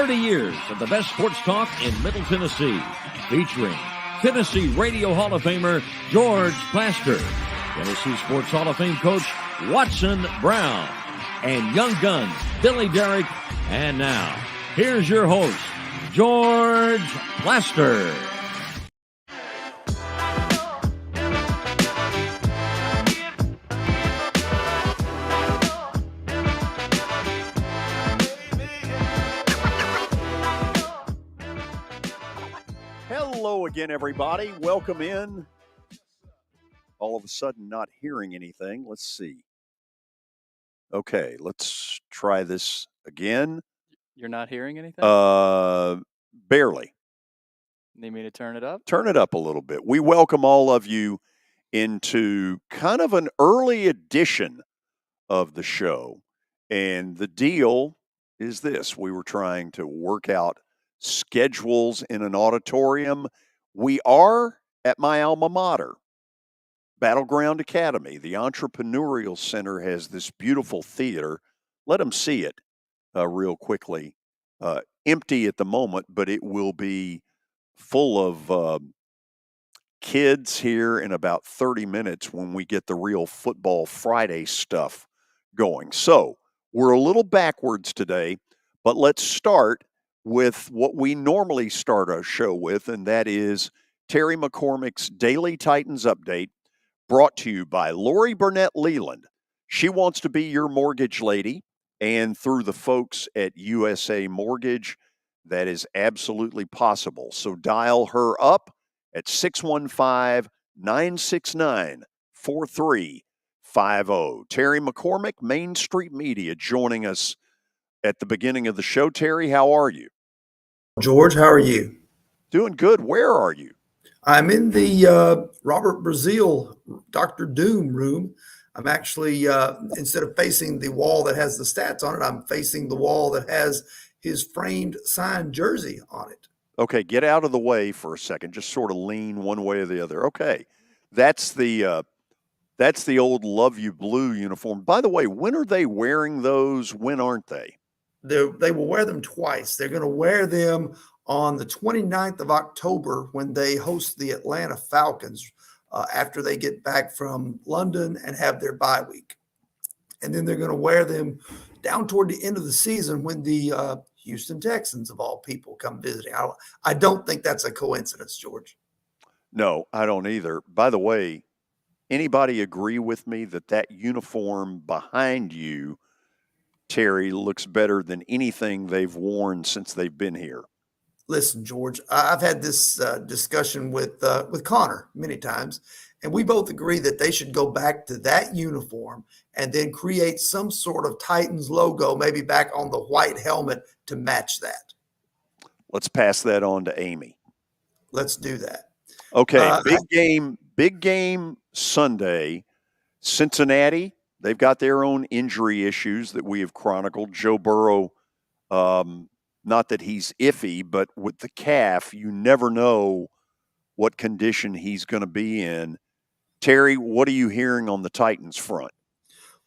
30 years of the best sports talk in Middle Tennessee, featuring Tennessee Radio Hall of Famer George Plaster, Tennessee Sports Hall of Fame coach Watson Brown, and Young Guns Billy Derrick. And now, here's your host, George Plaster. Hello again, everybody. Welcome in. All of a sudden, not hearing anything. Let's see. Okay, let's try this again. You're not hearing anything? Barely. Need me to turn it up? Turn it up a little bit. We welcome all of you into kind of an early edition of the show. And the deal is this. We were trying to work out schedules in an auditorium. We are at my alma mater, Battleground Academy. The Entrepreneurial Center has this beautiful theater. Let them see it real quickly. Empty at the moment, but it will be full of kids here in about 30 minutes when we get the real Football Friday stuff going. So we're a little backwards today, but let's start with what we normally start our show with, and that is Terry McCormick's Daily Titans Update, brought to you by Lori Burnett Leland. She wants to be your mortgage lady, and through the folks at USA Mortgage, that is absolutely possible. So dial her up at 615-969-4350. Terry McCormick, Main Street Media, joining us at the beginning of the show. Terry, how are you? George, how are you? Doing good. Where are you? I'm in the Robert Brazil Dr. Doom room. I'm actually, instead of facing the wall that has the stats on it, I'm facing the wall that has his framed signed jersey on it. Okay, get out of the way for a second. Just sort of lean one way or the other. Okay, that's the old Love You Blue uniform. By the way, when are they wearing those? When aren't they? They will wear them twice. They're going to wear them on the 29th of October when they host the Atlanta Falcons after they get back from London and have their bye week. And then they're going to wear them down toward the end of the season when the Houston Texans, of all people, come visiting. I don't think that's a coincidence, George. No, I don't either. By the way, anybody agree with me that uniform behind you, Terry, looks better than anything they've worn since they've been here? Listen, George, I've had this discussion with Connor many times, and we both agree that they should go back to that uniform and then create some sort of Titans logo, maybe back on the white helmet to match that. Let's pass that on to Amy. Let's do that. Okay, big game Sunday. Cincinnati, they've got their own injury issues that we have chronicled. Joe Burrow, not that he's iffy, but with the calf, you never know what condition he's going to be in. Terry, what are you hearing on the Titans front?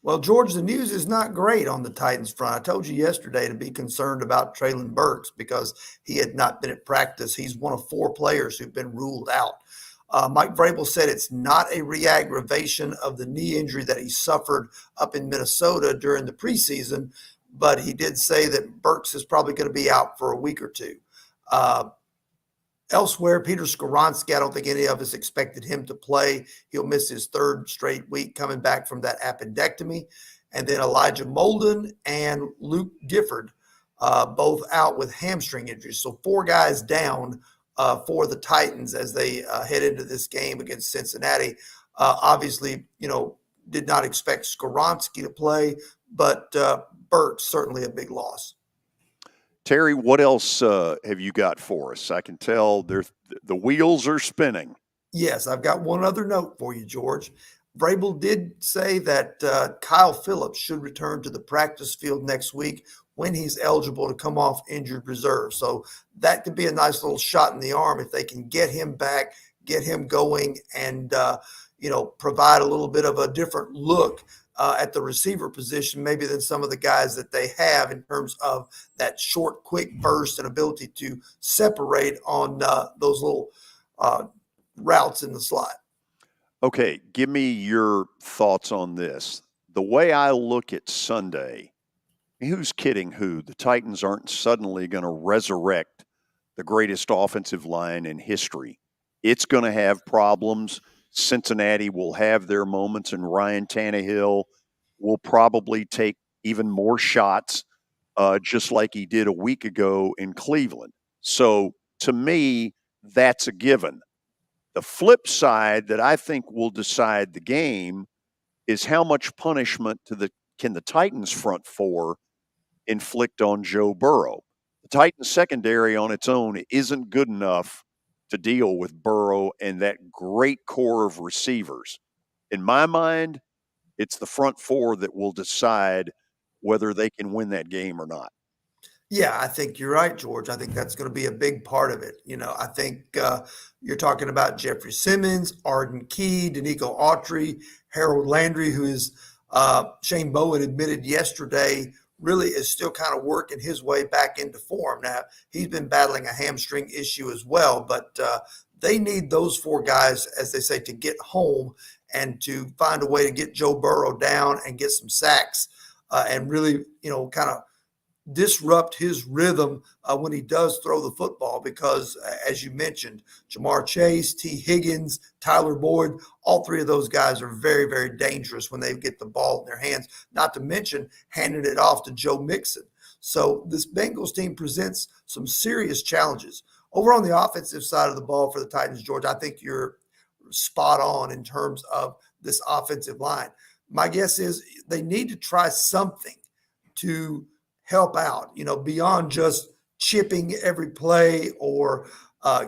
Well, George, the news is not great on the Titans front. I told you yesterday to be concerned about Traylon Burks because he had not been at practice. He's one of 4 players who've been ruled out. Mike Vrabel said it's not a re-aggravation of the knee injury that he suffered up in Minnesota during the preseason, but he did say that Burks is probably going to be out for a week or two. Elsewhere, Peter Skoronski, I don't think any of us expected him to play. He'll miss his 3rd straight week coming back from that appendectomy. And then Elijah Molden and Luke Gifford, both out with hamstring injuries. So 4 guys down for the Titans as they head into this game against Cincinnati. Obviously, did not expect Skoronski to play, but Burks certainly a big loss. Terry, what else have you got for us? I can tell the wheels are spinning. Yes, I've got one other note for you, George. Vrabel did say that Kyle Phillips should return to the practice field next week when he's eligible to come off injured reserve. So that could be a nice little shot in the arm if they can get him back, get him going, and provide a little bit of a different look at the receiver position, maybe than some of the guys that they have in terms of that short, quick burst and ability to separate on those little routes in the slot. Okay, give me your thoughts on this. The way I look at Sunday, who's kidding who? The Titans aren't suddenly going to resurrect the greatest offensive line in history. It's going to have problems. Cincinnati will have their moments, and Ryan Tannehill will probably take even more shots, just like he did a week ago in Cleveland. So to me, that's a given. The flip side that I think will decide the game is how much punishment can the Titans front four inflict on Joe Burrow. The Titans secondary on its own isn't good enough to deal with Burrow and that great core of receivers. In my mind, it's the front four that will decide whether they can win that game or not. Yeah, I think you're right, George. I think that's going to be a big part of it. I think you're talking about Jeffrey Simmons, Arden Key, Danico Autry, Harold Landry, who is Shane Bowen admitted yesterday really is still kind of working his way back into form. Now, he's been battling a hamstring issue as well, but they need those four guys, as they say, to get home and to find a way to get Joe Burrow down and get some sacks and really, kind of disrupt his rhythm when he does throw the football because, as you mentioned, Jamar Chase, T. Higgins, Tyler Boyd, all three of those guys are very, very dangerous when they get the ball in their hands, not to mention handing it off to Joe Mixon. So this Bengals team presents some serious challenges. Over on the offensive side of the ball for the Titans, George, I think you're spot on in terms of this offensive line. My guess is they need to try something to help out, beyond just chipping every play or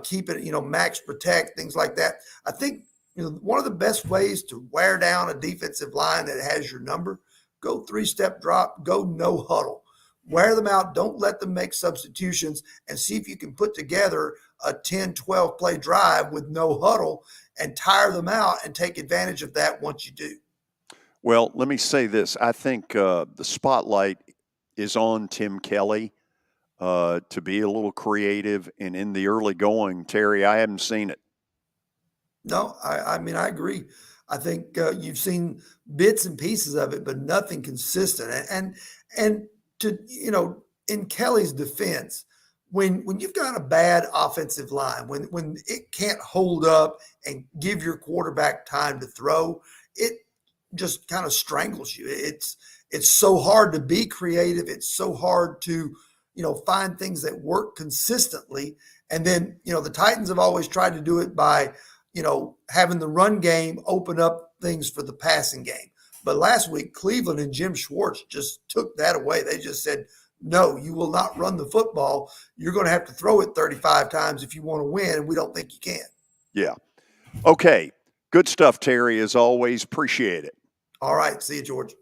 keeping, max protect, things like that. I think, one of the best ways to wear down a defensive line that has your number, go 3-step drop, go no huddle. Wear them out. Don't let them make substitutions and see if you can put together a 10, 12 play drive with no huddle and tire them out and take advantage of that once you do. Well, let me say this. I think the spotlight is on Tim Kelly to be a little creative. And in the early going, Terry, I haven't seen it. No, I mean, I agree. I think you've seen bits and pieces of it, but nothing consistent. And to, in Kelly's defense, when you've got a bad offensive line, when it can't hold up and give your quarterback time to throw, it just kind of strangles you. It's so hard to be creative. It's so hard to, find things that work consistently. And then, the Titans have always tried to do it by, having the run game open up things for the passing game. But last week, Cleveland and Jim Schwartz just took that away. They just said, no, you will not run the football. You're going to have to throw it 35 times if you want to win, and we don't think you can. Yeah. Okay. Good stuff, Terry, as always. Appreciate it. All right. See you, George.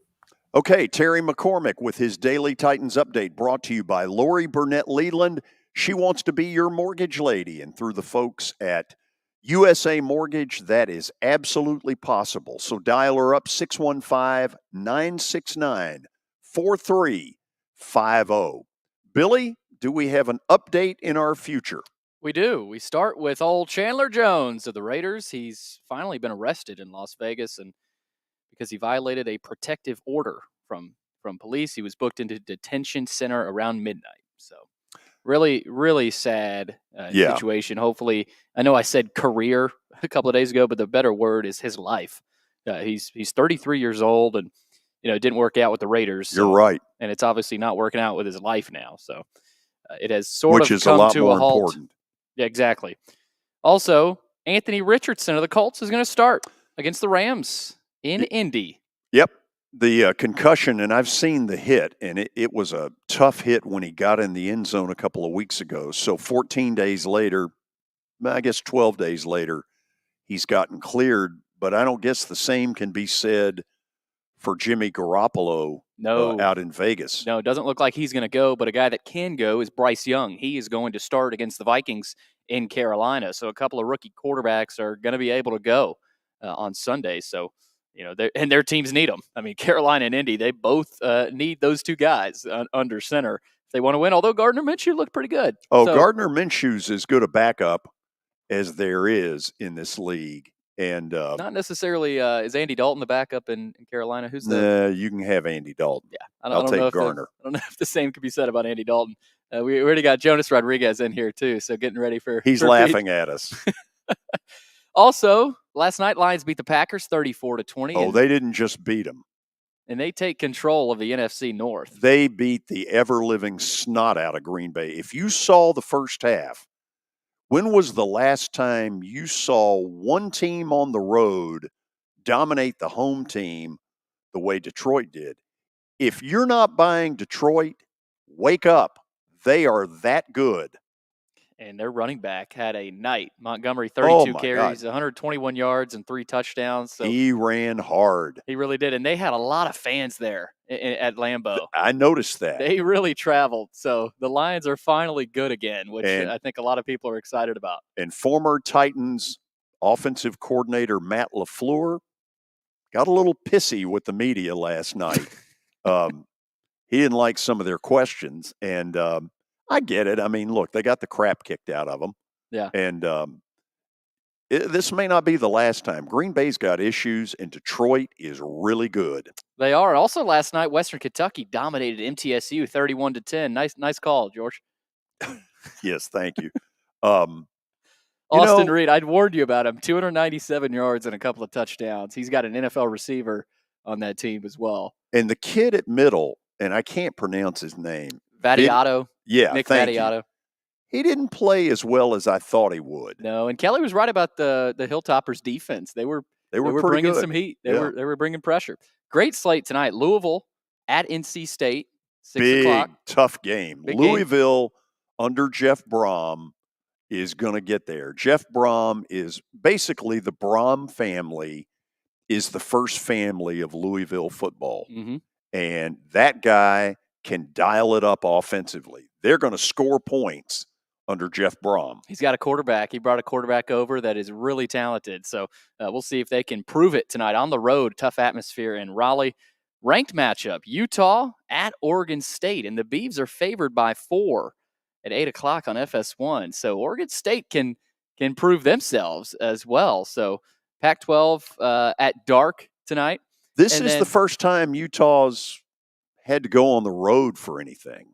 Okay, Terry McCormick with his Daily Titans Update, brought to you by Lori Burnett Leland. She wants to be your mortgage lady, and through the folks at USA Mortgage, that is absolutely possible. So dial her up, 615-969-4350. Billy, do we have an update in our future? We do. We start with old Chandler Jones of the Raiders. He's finally been arrested in Las Vegas, and because he violated a protective order from police, he was booked into detention center around midnight. So really, really sad situation. Hopefully, I know I said career a couple of days ago, but the better word is his life. He's 33 years old, and it didn't work out with the Raiders. You're right, and it's obviously not working out with his life now. So it has sort of come a lot to more a halt. Important. Yeah, exactly. Also, Anthony Richardson of the Colts is going to start against the Rams in Indy. Yep. The concussion, and I've seen the hit, and it was a tough hit when he got in the end zone a couple of weeks ago. So 14 days later, I guess 12 days later, he's gotten cleared. But I don't guess the same can be said for Jimmy Garoppolo out in Vegas. No, it doesn't look like he's going to go, but a guy that can go is Bryce Young. He is going to start against the Vikings in Carolina. So a couple of rookie quarterbacks are going to be able to go on Sunday. So, and their teams need them. I mean, Carolina and Indy, they both need those two guys under center if they want to win. Although Gardner Minshew looked pretty good. Oh, Gardner Minshew's as good a backup as there is in this league. And not necessarily is Andy Dalton the backup in Carolina? Who's you can have Andy Dalton. Yeah, I'll take Garner. I don't know if the same could be said about Andy Dalton. We already got Jonas Rodriguez in here too, so getting ready for. He's laughing at us. Also, last night Lions beat the Packers 34-20. Oh, they didn't just beat them. And they take control of the NFC North. They beat the ever-living snot out of Green Bay. If you saw the first half, when was the last time you saw one team on the road dominate the home team the way Detroit did? If you're not buying Detroit, wake up. They are that good. And their running back had a night. Montgomery, 32 carries, God. 121 yards, and 3 touchdowns. So he ran hard. He really did. And they had a lot of fans there at Lambeau. I noticed that. They really traveled. So the Lions are finally good again, which I think a lot of people are excited about. And former Titans offensive coordinator Matt LaFleur got a little pissy with the media last night. He didn't like some of their questions. And I get it. I mean, look, they got the crap kicked out of them. Yeah. And this may not be the last time. Green Bay's got issues, and Detroit is really good. They are. Also, last night, Western Kentucky dominated MTSU 31-10. Nice call, George. Yes, thank you. Austin Reed, I'd warned you about him. 297 yards and a couple of touchdowns. He's got an NFL receiver on that team as well. And the kid at middle, and I can't pronounce his name. Vadiato. Nick Vadiato. He didn't play as well as I thought he would. No, and Kelly was right about the Hilltoppers defense. They were bringing good. some heat. They were bringing pressure. Great slate tonight. Louisville at NC State, 6 o'clock. Tough game. Louisville under Jeff Brom is going to get there. Jeff Brom is basically the Brom family is the first family of Louisville football. Mm-hmm. And that guy can dial it up offensively. They're going to score points under Jeff Brom. He's got a quarterback. He brought a quarterback over that is really talented. So we'll see if they can prove it tonight on the road. Tough atmosphere in Raleigh. Ranked matchup, Utah at Oregon State. And the Beavs are favored by 4 at 8 o'clock on FS1. So Oregon State can prove themselves as well. So Pac-12 at dark tonight. This is the first time Utah's had to go on the road for anything.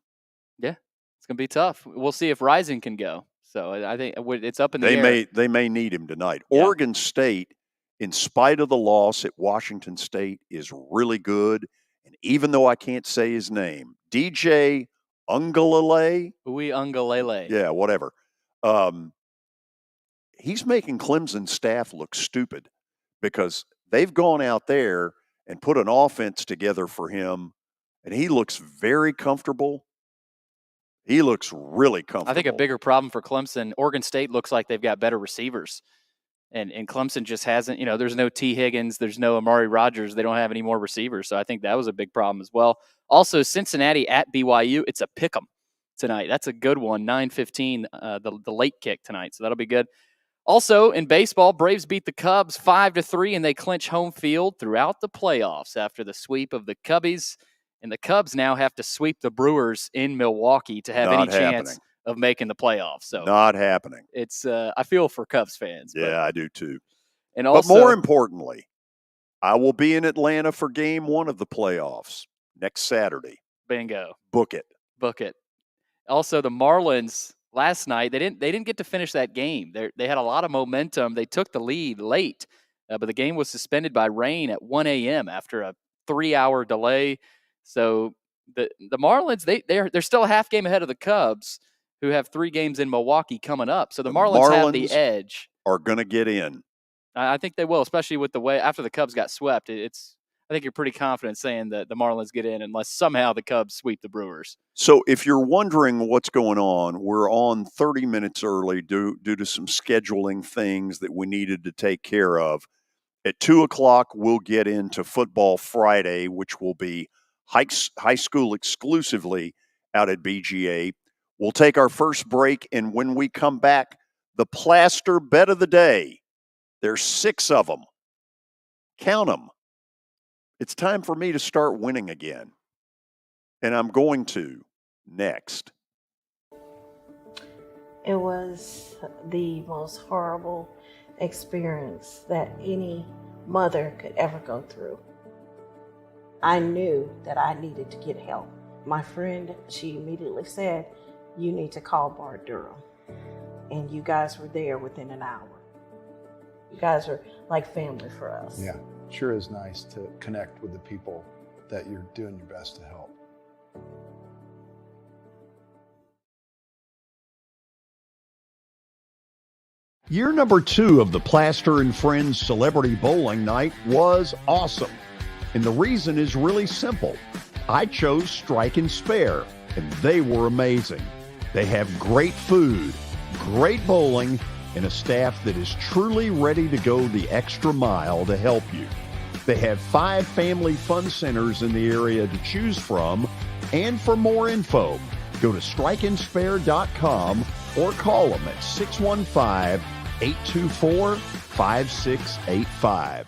Yeah, it's going to be tough. We'll see if Rising can go. So I think it's up in the air. They may need him tonight. Yeah. Oregon State, in spite of the loss at Washington State, is really good. And even though I can't say his name, DJ Ungalele. Ungalele. Yeah, whatever. He's making Clemson staff look stupid because they've gone out there and put an offense together for him, and he looks very comfortable. He looks really comfortable. I think a bigger problem for Clemson, Oregon State looks like they've got better receivers. And Clemson just hasn't, there's no T. Higgins, there's no Amari Rodgers. They don't have any more receivers. So I think that was a big problem as well. Also, Cincinnati at BYU, it's a pick 'em tonight. That's a good one, 9:15, the late kick tonight. So that'll be good. Also, in baseball, Braves beat the Cubs 5-3, and they clinch home field throughout the playoffs after the sweep of the Cubbies. And the Cubs now have to sweep the Brewers in Milwaukee to have any chance of making the playoffs. So not happening. It's I feel for Cubs fans. Yeah, I do too. And also, but more importantly, I will be in Atlanta for Game 1 of the playoffs next Saturday. Bingo. Book it. Also, the Marlins last night, they didn't get to finish that game. They had a lot of momentum. They took the lead late, but the game was suspended by rain at 1 a.m. after a 3-hour delay. So the Marlins, they're still a half game ahead of the Cubs, who have 3 games in Milwaukee coming up. So the Marlins have the edge. Are going to get in. I think they will, especially with the way after the Cubs got swept. I think you're pretty confident saying that the Marlins get in unless somehow the Cubs sweep the Brewers. So if you're wondering what's going on, we're on 30 minutes early due to some scheduling things that we needed to take care of. At 2 o'clock, we'll get into Football Friday, which will be high school exclusively out at BGA. We'll take our first break, and when we come back, the Plaster Bet of the Day. There's 6 of them. Count them. It's time for me to start winning again. And I'm going to next. It was the most horrible experience that any mother could ever go through. I knew that I needed to get help. My friend, she immediately said, "You need to call Bart Durham." And you guys were there within an hour. You guys are like family for us. Yeah, sure is nice to connect with the people that you're doing your best to help. Year number 2 of the Plaster and Friends Celebrity Bowling Night was awesome. And the reason is really simple. I chose Strike and Spare, and they were amazing. They have great food, great bowling, and a staff that is truly ready to go the extra mile to help you. They have 5 family fun centers in the area to choose from, and for more info, go to strikeandspare.com or call them at 615-824-5685.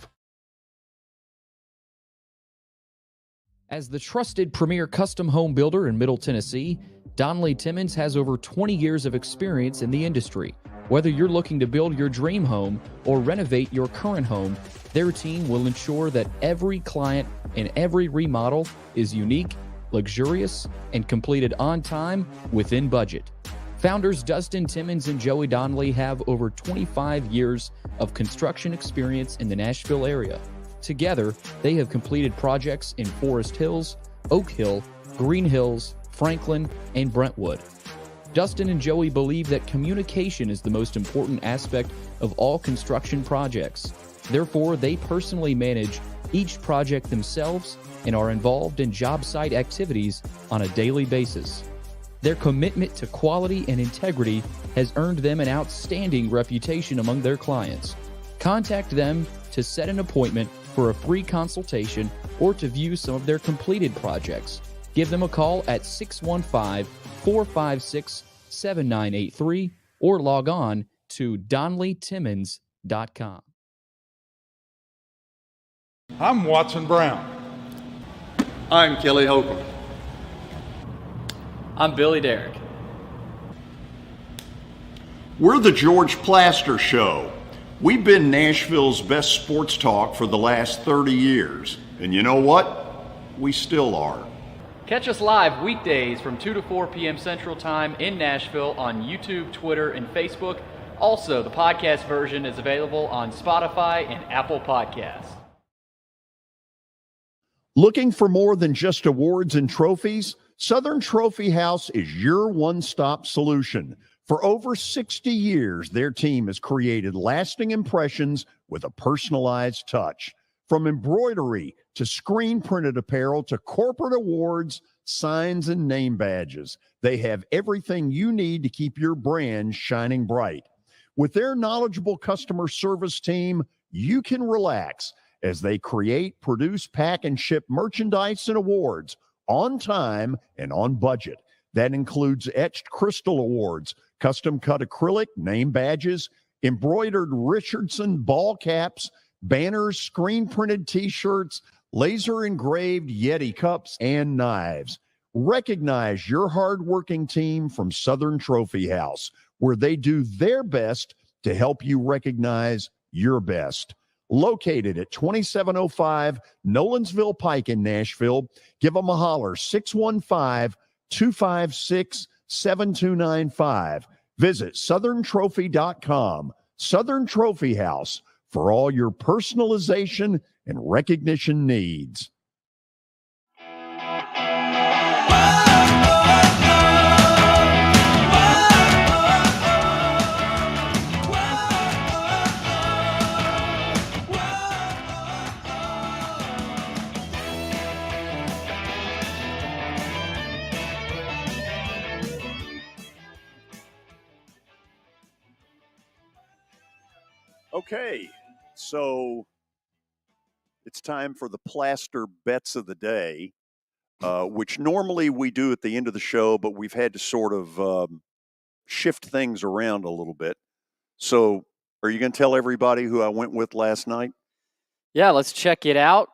As the trusted premier custom home builder in Middle Tennessee, Donnelly Timmons has over 20 years of experience in the industry. Whether you're looking to build your dream home or renovate your current home, their team will ensure that every client and every remodel is unique, luxurious, and completed on time within budget. Founders Dustin Timmons and Joey Donnelly have over 25 years of construction experience in the Nashville area. Together, they have completed projects in Forest Hills, Oak Hill, Green Hills, Franklin, and Brentwood. Dustin and Joey believe that communication is the most important aspect of all construction projects. Therefore, they personally manage each project themselves and are involved in job site activities on a daily basis. Their commitment to quality and integrity has earned them an outstanding reputation among their clients. Contact them to set an appointment for a free consultation or to view some of their completed projects. Give them a call at 615-456-7983 or log on to DonnellyTimmons.com. I'm Watson Brown. I'm Kelly Holcomb. I'm Billy Derrick. We're the George Plaster Show. We've been Nashville's best sports talk for the last 30 years. And you know what? We still are. Catch us live weekdays from 2 to 4 p.m. Central Time in Nashville on YouTube, Twitter, and Facebook. Also, the podcast version is available on Spotify and Apple Podcasts. Looking for more than just awards and trophies? Southern Trophy House is your one-stop solution. For over 60 years, their team has created lasting impressions with a personalized touch. From embroidery to screen-printed apparel to corporate awards, signs, and name badges, they have everything you need to keep your brand shining bright. With their knowledgeable customer service team, you can relax as they create, produce, pack, and ship merchandise and awards on time and on budget. That includes etched crystal awards, custom-cut acrylic name badges, embroidered Richardson ball caps, banners, screen-printed T-shirts, laser-engraved Yeti cups, and knives. Recognize your hard-working team from Southern Trophy House, where they do their best to help you recognize your best. Located at 2705 Nolensville Pike in Nashville, give them a holler, 615-256-7295. Visit southerntrophy.com. Southern Trophy House, for all your personalization and recognition needs. Okay, so it's time for the Plaster Bets of the Day, which normally we do at the end of the show, but we've had to sort of shift things around a little bit. So are you going to tell everybody who I went with last night? Yeah, let's check it out.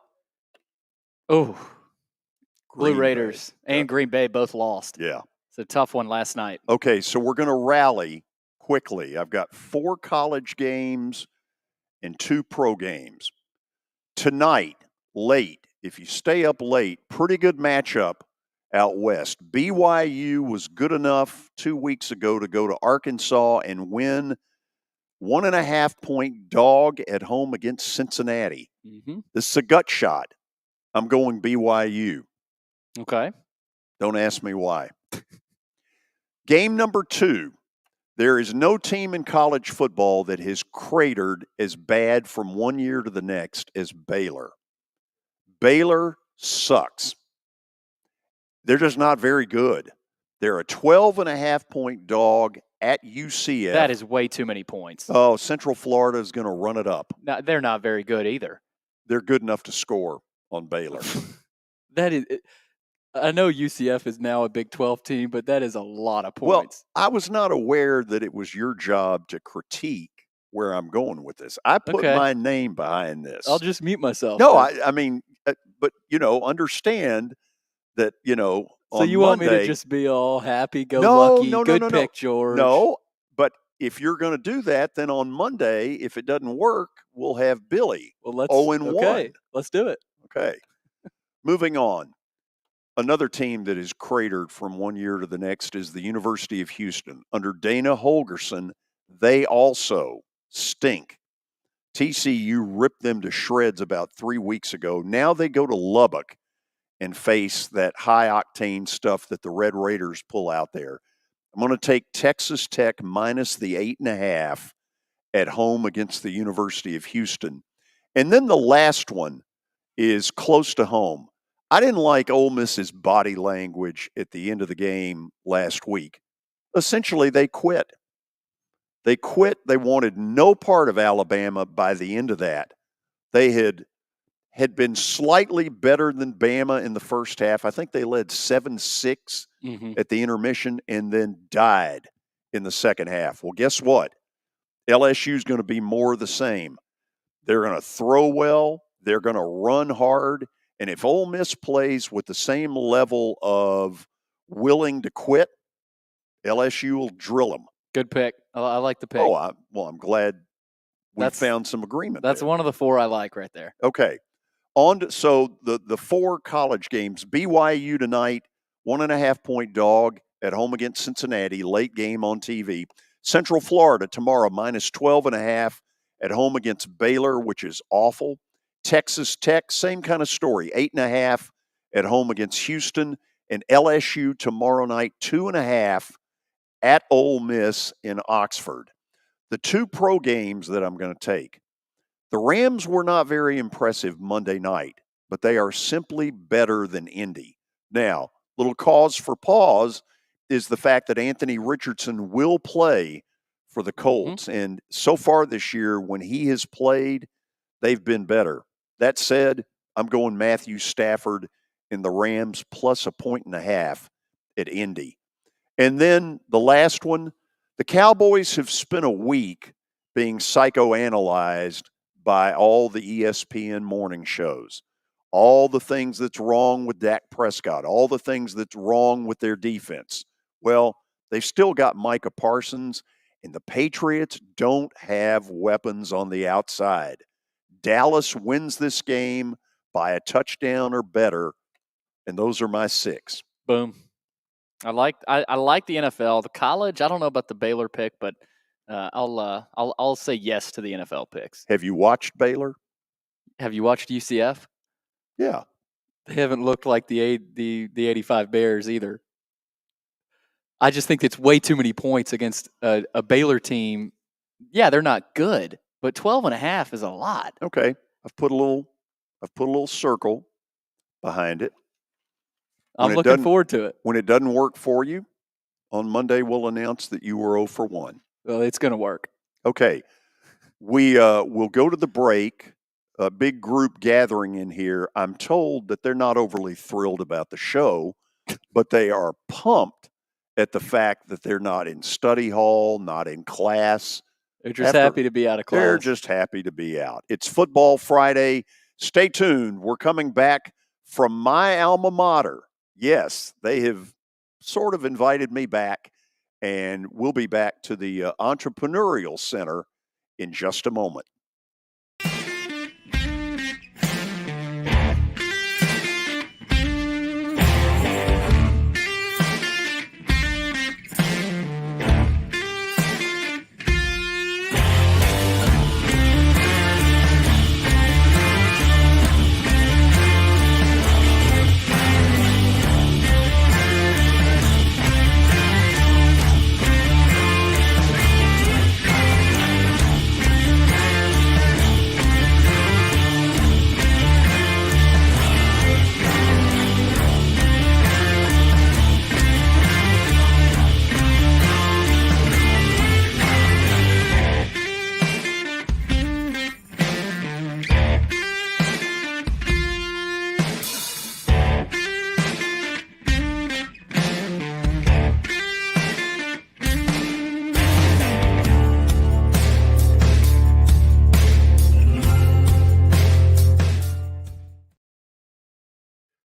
Oh, Blue Green Raiders Bay. and Green Bay both lost. Yeah. It's a tough one last night. Okay, so we're going to rally quickly. I've got 4 college games and 2 pro games. Tonight, late, if you stay up late, pretty good matchup out west. BYU was good enough 2 weeks ago to go to Arkansas and win 1.5-point dog at home against Cincinnati. Mm-hmm. This is a gut shot. I'm going BYU. Okay. Don't ask me why. Game number 2. There is no team in college football that has cratered as bad from one year to the next as Baylor. Baylor sucks. They're just not very good. They're a 12.5-point dog at UCF. That is way too many points. Oh, Central Florida is going to run it up. No, they're not very good either. They're good enough to score on Baylor. That is, I know UCF is now a Big 12 team, but that is a lot of Well, points. I was not aware that it was your job to critique where I'm going with this. I put Okay. my name behind this. I'll just mute myself. No, then. I mean, but, understand that, So on you want me Monday, to just be all happy, go No, lucky, no, no, good no, pick, no. George? No, but if you're going to do that, then on Monday, if it doesn't work, we'll have Billy. Well, let's 0-1. Let's do it. Okay. Moving on. Another team that is cratered from one year to the next is the University of Houston. Under Dana Holgerson, they also stink. TCU ripped them to shreds about 3 weeks ago. Now they go to Lubbock and face that high-octane stuff that the Red Raiders pull out there. I'm going to take Texas Tech minus the 8.5 at home against the University of Houston. And then the last one is close to home. I didn't like Ole Miss's body language at the end of the game last week. Essentially, they quit. They quit. They wanted no part of Alabama by the end of that. They had been slightly better than Bama in the first half. I think they led 7-6 at the intermission and then died in the second half. Well, guess what? LSU is going to be more of the same. They're going to throw well. They're going to run hard. And if Ole Miss plays with the same level of willing to quit, LSU will drill them. Good pick. I like the pick. Oh, I'm glad we found some agreement. That's there. one of the 4 I like right there. Okay. So the 4 college games, BYU tonight, 1.5-point dog at home against Cincinnati, late game on TV. Central Florida tomorrow, minus 12.5 at home against Baylor, which is awful. Texas Tech, same kind of story, 8.5 at home against Houston. And LSU tomorrow night, 2.5 at Ole Miss in Oxford. The 2 pro games that I'm going to take. The Rams were not very impressive Monday night, but they are simply better than Indy. Now, little cause for pause is the fact that Anthony Richardson will play for the Colts. And so far this year, when he has played, they've been better. That said, I'm going Matthew Stafford in the Rams plus 1.5 at Indy. And then the last one, the Cowboys have spent a week being psychoanalyzed by all the ESPN morning shows, all the things that's wrong with Dak Prescott, all the things that's wrong with their defense. Well, they've still got Micah Parsons, and the Patriots don't have weapons on the outside. Dallas wins this game by a touchdown or better, and those are my 6. Boom. I like the NFL. The college, I don't know about the Baylor pick, but I'll say yes to the NFL picks. Have you watched Baylor? Have you watched UCF? Yeah. They haven't looked like the 85 Bears either. I just think it's way too many points against a Baylor team. Yeah, they're not good, but 12.5 is a lot. Okay. I've put a little circle behind it. I'm looking forward to it. When it doesn't work for you, on Monday we'll announce that you were 0 for 1. Well, it's going to work. Okay. We'll go to the break. A big group gathering in here. I'm told that they're not overly thrilled about the show, but they are pumped at the fact that they're not in study hall, not in class. They're just happy to be out of class. They're just happy to be out. It's Football Friday. Stay tuned. We're coming back from my alma mater. Yes, they have sort of invited me back, and we'll be back to the Entrepreneurial Center in just a moment.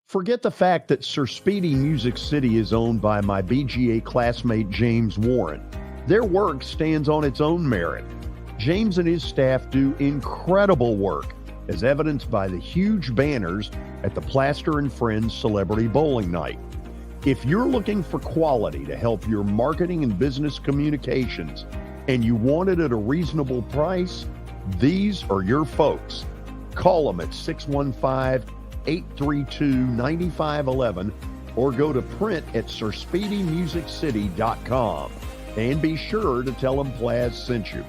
Forget the fact that Sir Speedy Music City is owned by my BGA classmate James Warren. Their work stands on its own merit. James and his staff do incredible work, as evidenced by the huge banners at the Plaster and Friends Celebrity Bowling Night. If you're looking for quality to help your marketing and business communications, and you want it at a reasonable price, these are your folks. Call them at 615-832-9511 or go to print at sirspeedymusiccity.com. And be sure to tell them Plaz sent you.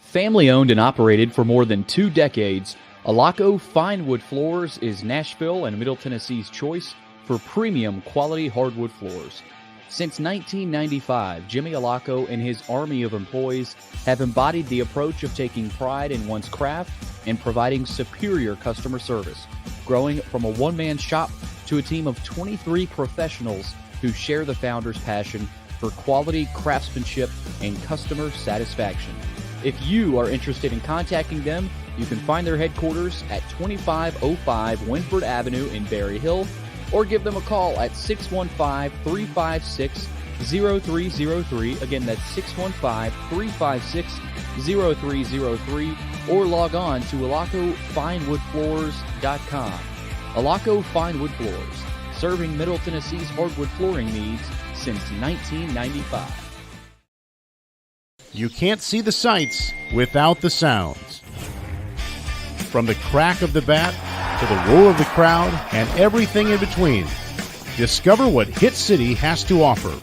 Family owned and operated for more than 2 decades, Alaco Fine Wood Floors is Nashville and Middle Tennessee's choice for premium quality hardwood floors. Since 1995, Jimmy Alaco and his army of employees have embodied the approach of taking pride in one's craft and providing superior customer service, growing from a one-man shop to a team of 23 professionals who share the founder's passion for quality craftsmanship and customer satisfaction. If you are interested in contacting them, you can find their headquarters at 2505 Winford Avenue in Berry Hill, or give them a call at 615-356-0303. Again, that's 615-356-0303, or log on to alacofinewoodfloors.com. Alaco Fine Wood Floors, serving Middle Tennessee's hardwood flooring needs since 1995. You can't see the sights without the sounds. From the crack of the bat to the roar of the crowd and everything in between, discover what Hit City has to offer.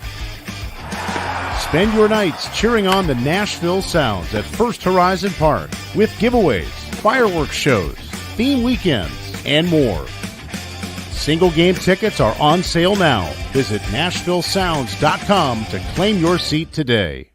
Spend your nights cheering on the Nashville Sounds at First Horizon Park with giveaways, fireworks shows, theme weekends, and more. Single game tickets are on sale now. Visit NashvilleSounds.com to claim your seat today.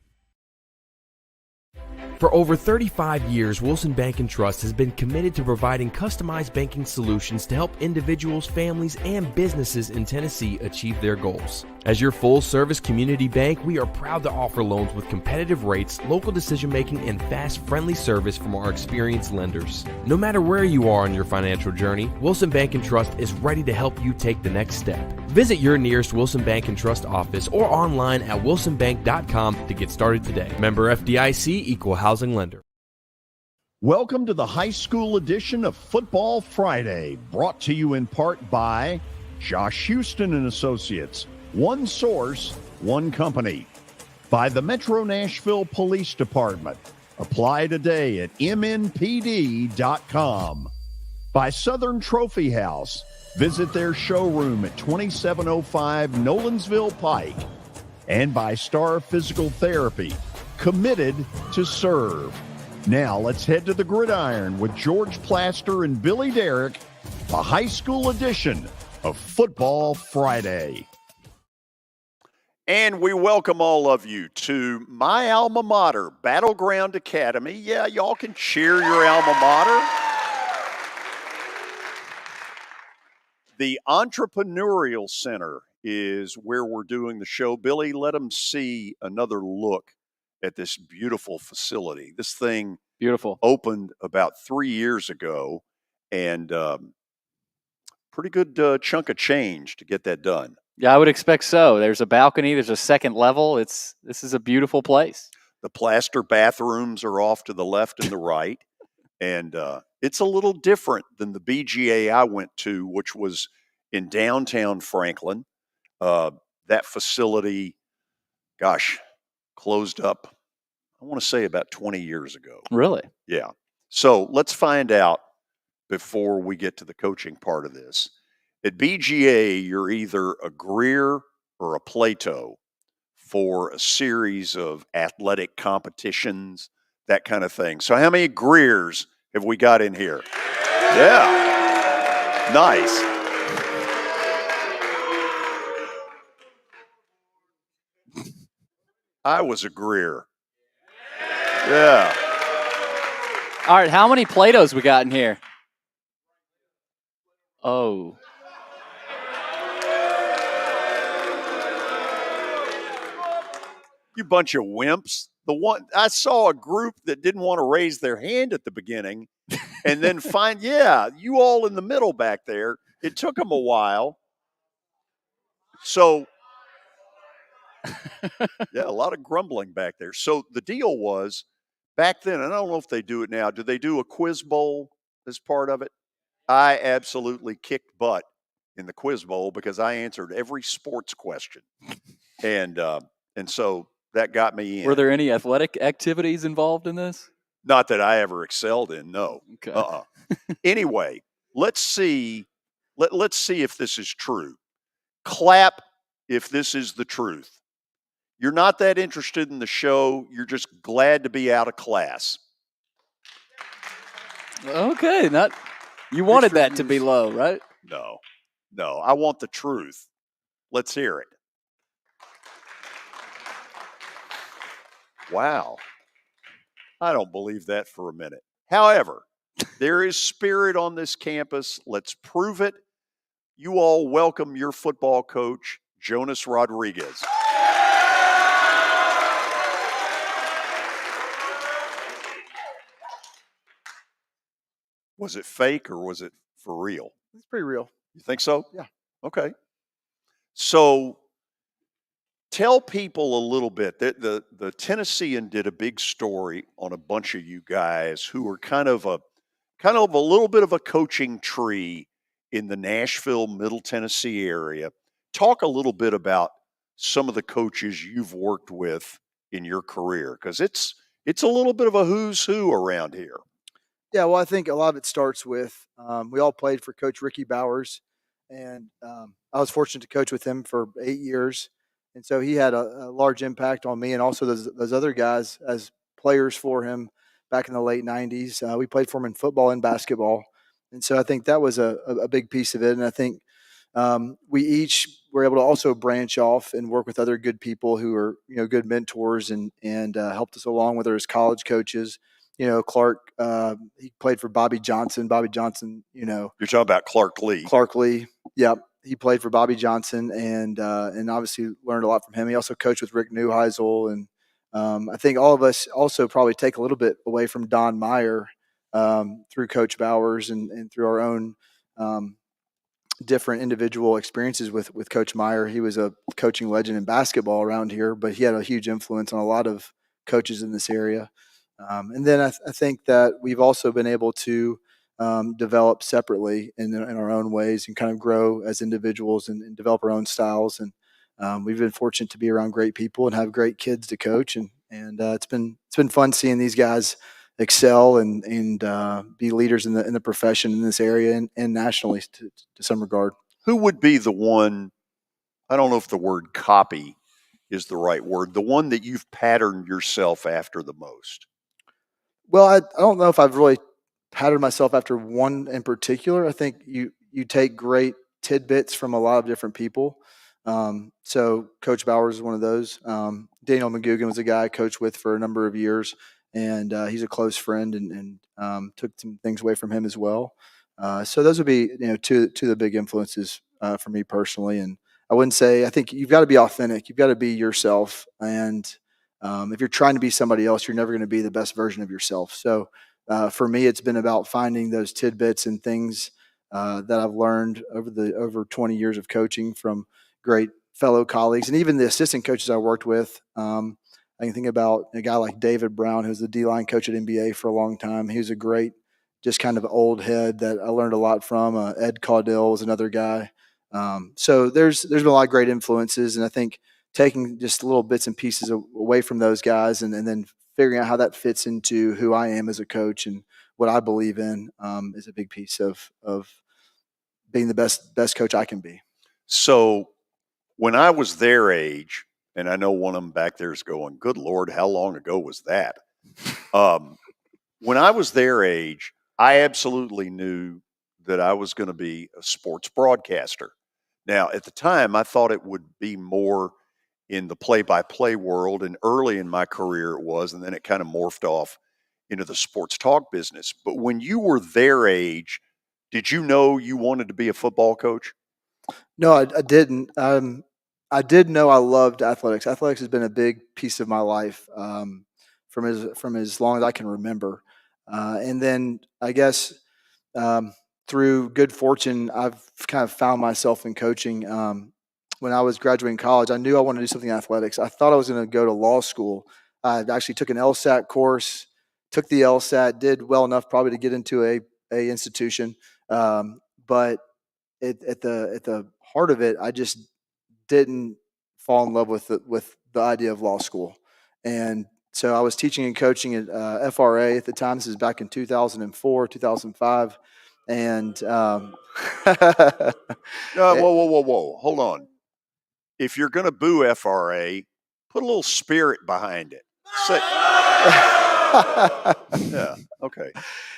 For over 35 years, Wilson Bank & Trust has been committed to providing customized banking solutions to help individuals, families, and businesses in Tennessee achieve their goals. As your full-service community bank, we are proud to offer loans with competitive rates, local decision-making, and fast, friendly service from our experienced lenders. No matter where you are on your financial journey, Wilson Bank & Trust is ready to help you take the next step. Visit your nearest Wilson Bank & Trust office or online at wilsonbank.com to get started today. Member FDIC, Equal Housing Lender. Welcome to the high school edition of Football Friday, brought to you in part by Josh Houston and Associates. One source, one company. By the Metro Nashville Police Department. Apply today at mnpd.com. By Southern Trophy House. Visit their showroom at 2705 Nolensville Pike. And by Star Physical Therapy. Committed to serve. Now let's head to the gridiron with George Plaster and Billy Derrick, a high school edition of Football Friday. And we welcome all of you to my alma mater, Battleground Academy. Yeah, y'all can cheer your alma mater. The Entrepreneurial Center is where we're doing the show. Billy, let them see another look at this beautiful facility. This thing Beautiful. opened about 3 years ago, and pretty good chunk of change to get that done. Yeah, I would expect so. There's a balcony. There's a second level. This is a beautiful place. The plaster bathrooms are off to the left and the right, and it's a little different than the BGA I went to, which was in downtown Franklin. That facility, gosh, closed up, I want to say about 20 years ago. Really? Yeah. So let's find out before we get to the coaching part of this. At BGA, you're either a Greer or a Plato for a series of athletic competitions, that kind of thing. So how many Greers have we got in here? Yeah. Nice. I was a Greer. Yeah. All right, how many Platos we got in here? Oh. You bunch of wimps. I saw a group that didn't want to raise their hand at the beginning and then you all in the middle back there. It took them a while. So, yeah, a lot of grumbling back there. So the deal was back then, and I don't know if they do it now. Do they do a quiz bowl as part of it? I absolutely kicked butt in the quiz bowl because I answered every sports question. And so that got me in. Were there any athletic activities involved in this? Not that I ever excelled in, no. Okay. Anyway, let's see if this is true. Clap if this is the truth. You're not that interested in the show. You're just glad to be out of class. Okay, you wanted that to be low, right? No, I want the truth. Let's hear it. Wow. I don't believe that for a minute. However, there is spirit on this campus. Let's prove it. You all welcome your football coach, Jonas Rodriguez. Was it fake or was it for real? It's pretty real. You think so? Yeah. Okay. So tell people a little bit. The Tennessean did a big story on a bunch of you guys who were kind of a little bit of a coaching tree in the Nashville, Middle Tennessee area. Talk a little bit about some of the coaches you've worked with in your career, because it's a little bit of a who's who around here. Yeah, well, I think a lot of it starts with we all played for Coach Ricky Bowers, and I was fortunate to coach with him for 8 years. And so he had a large impact on me and also those other guys as players for him back in the late 90s. We played for him in football and basketball. And so I think that was a big piece of it. And I think we each were able to also branch off and work with other good people who are, good mentors and helped us along, whether it's college coaches. Clark, he played for Bobby Johnson. Bobby Johnson, You're talking about Clark Lee. Clark Lee, yep. He played for Bobby Johnson and obviously learned a lot from him. He also coached with Rick Neuheisel. And I think all of us also probably take a little bit away from Don Meyer through Coach Bowers and through our own different individual experiences with Coach Meyer. He was a coaching legend in basketball around here, but he had a huge influence on a lot of coaches in this area. And then I think that we've also been able to develop separately in our own ways and kind of grow as individuals and develop our own styles. And we've been fortunate to be around great people and have great kids to coach. And it's been fun seeing these guys excel and be leaders in the profession in this area and nationally to some regard. Who would be the one? I don't know if the word copy is the right word. The one that you've patterned yourself after the most. Well, I don't know if I've really patterned myself after one in particular. I think you take great tidbits from a lot of different people. So Coach Bowers is one of those. Daniel McGugan was a guy I coached with for a number of years, and he's a close friend and took some things away from him as well. So those would be two of the big influences for me personally. And I think you've got to be authentic. You've got to be yourself. And if you're trying to be somebody else, you're never going to be the best version of yourself. So for me, it's been about finding those tidbits and things that I've learned over 20 years of coaching from great fellow colleagues and even the assistant coaches I worked with. I can think about a guy like David Brown, who's the D-line coach at NBA for a long time. He was a great, just kind of old head that I learned a lot from. Ed Caudill was another guy. So there's been a lot of great influences, and I think taking just little bits and pieces away from those guys and then figuring out how that fits into who I am as a coach and what I believe in is a big piece of being the best coach I can be. So when I was their age, and I know one of them back there is going, good Lord, how long ago was that? When I was their age, I absolutely knew that I was going to be a sports broadcaster. Now, at the time, I thought it would be more in the play-by-play world, and early in my career it was, and then it kind of morphed off into the sports talk business. But when you were their age, did you know you wanted to be a football coach? No, I didn't. I did know I loved athletics. Athletics has been a big piece of my life from as long as I can remember. And then I guess through good fortune, I've kind of found myself in coaching. When I was graduating college, I knew I wanted to do something in athletics. I thought I was going to go to law school. I actually took an LSAT course, took the LSAT, did well enough probably to get into a institution, but at the heart of it, I just didn't fall in love with the idea of law school. And so I was teaching and coaching at FRA at the time. This is back in 2004, 2005. And whoa. Hold on. If you're going to boo FRA, put a little spirit behind it. Yeah, okay.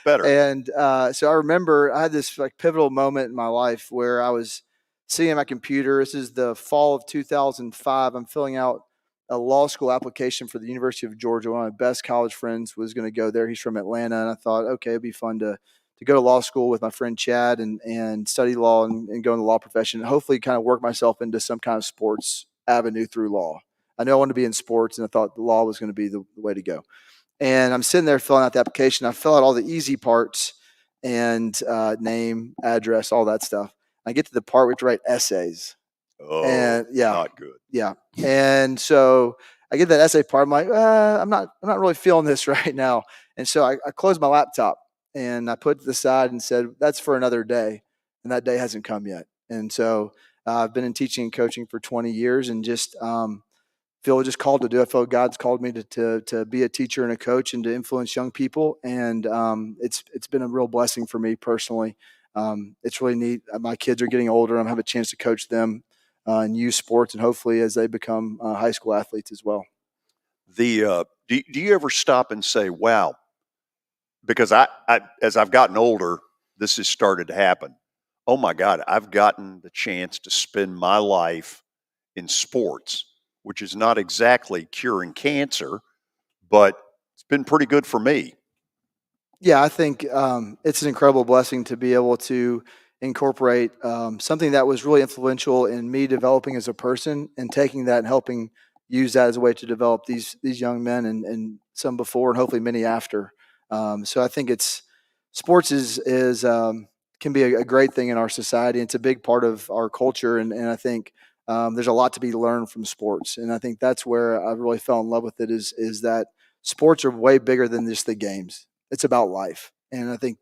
Better. And so I remember I had this like pivotal moment in my life where I was sitting at my computer. This is the fall of 2005. I'm filling out a law school application for the University of Georgia. One of my best college friends was going to go there. He's from Atlanta. And I thought, okay, it'd be fun to go to law school with my friend Chad and study law and go in the law profession and hopefully kind of work myself into some kind of sports avenue through law. I knew I wanted to be in sports, and I thought the law was going to be the way to go. And I'm sitting there filling out the application. I fill out all the easy parts and name, address, all that stuff. I get to the part where to write essays. Oh, and yeah, not good. Yeah. And so I get that essay part. I'm like, I'm not really feeling this right now. And so I closed my laptop and I put it to the side and said, that's for another day. And that day hasn't come yet. And so I've been in teaching and coaching for 20 years and just feel just called to do. I feel God's called me to be a teacher and a coach and to influence young people. And it's been a real blessing for me personally. It's really neat. My kids are getting older. I'm having a chance to coach them and use sports, and hopefully as they become high school athletes as well. Do you ever stop and say, wow, because I as I've gotten older, this has started to happen. Oh my God, I've gotten the chance to spend my life in sports, which is not exactly curing cancer, but it's been pretty good for me. Yeah, I think it's an incredible blessing to be able to incorporate something that was really influential in me developing as a person and taking that and helping use that as a way to develop these young men and some before and hopefully many after. So I think sports can be a great thing in our society. It's a big part of our culture, and I think there's a lot to be learned from sports. And I think that's where I really fell in love with it is that sports are way bigger than just the games. It's about life. And I think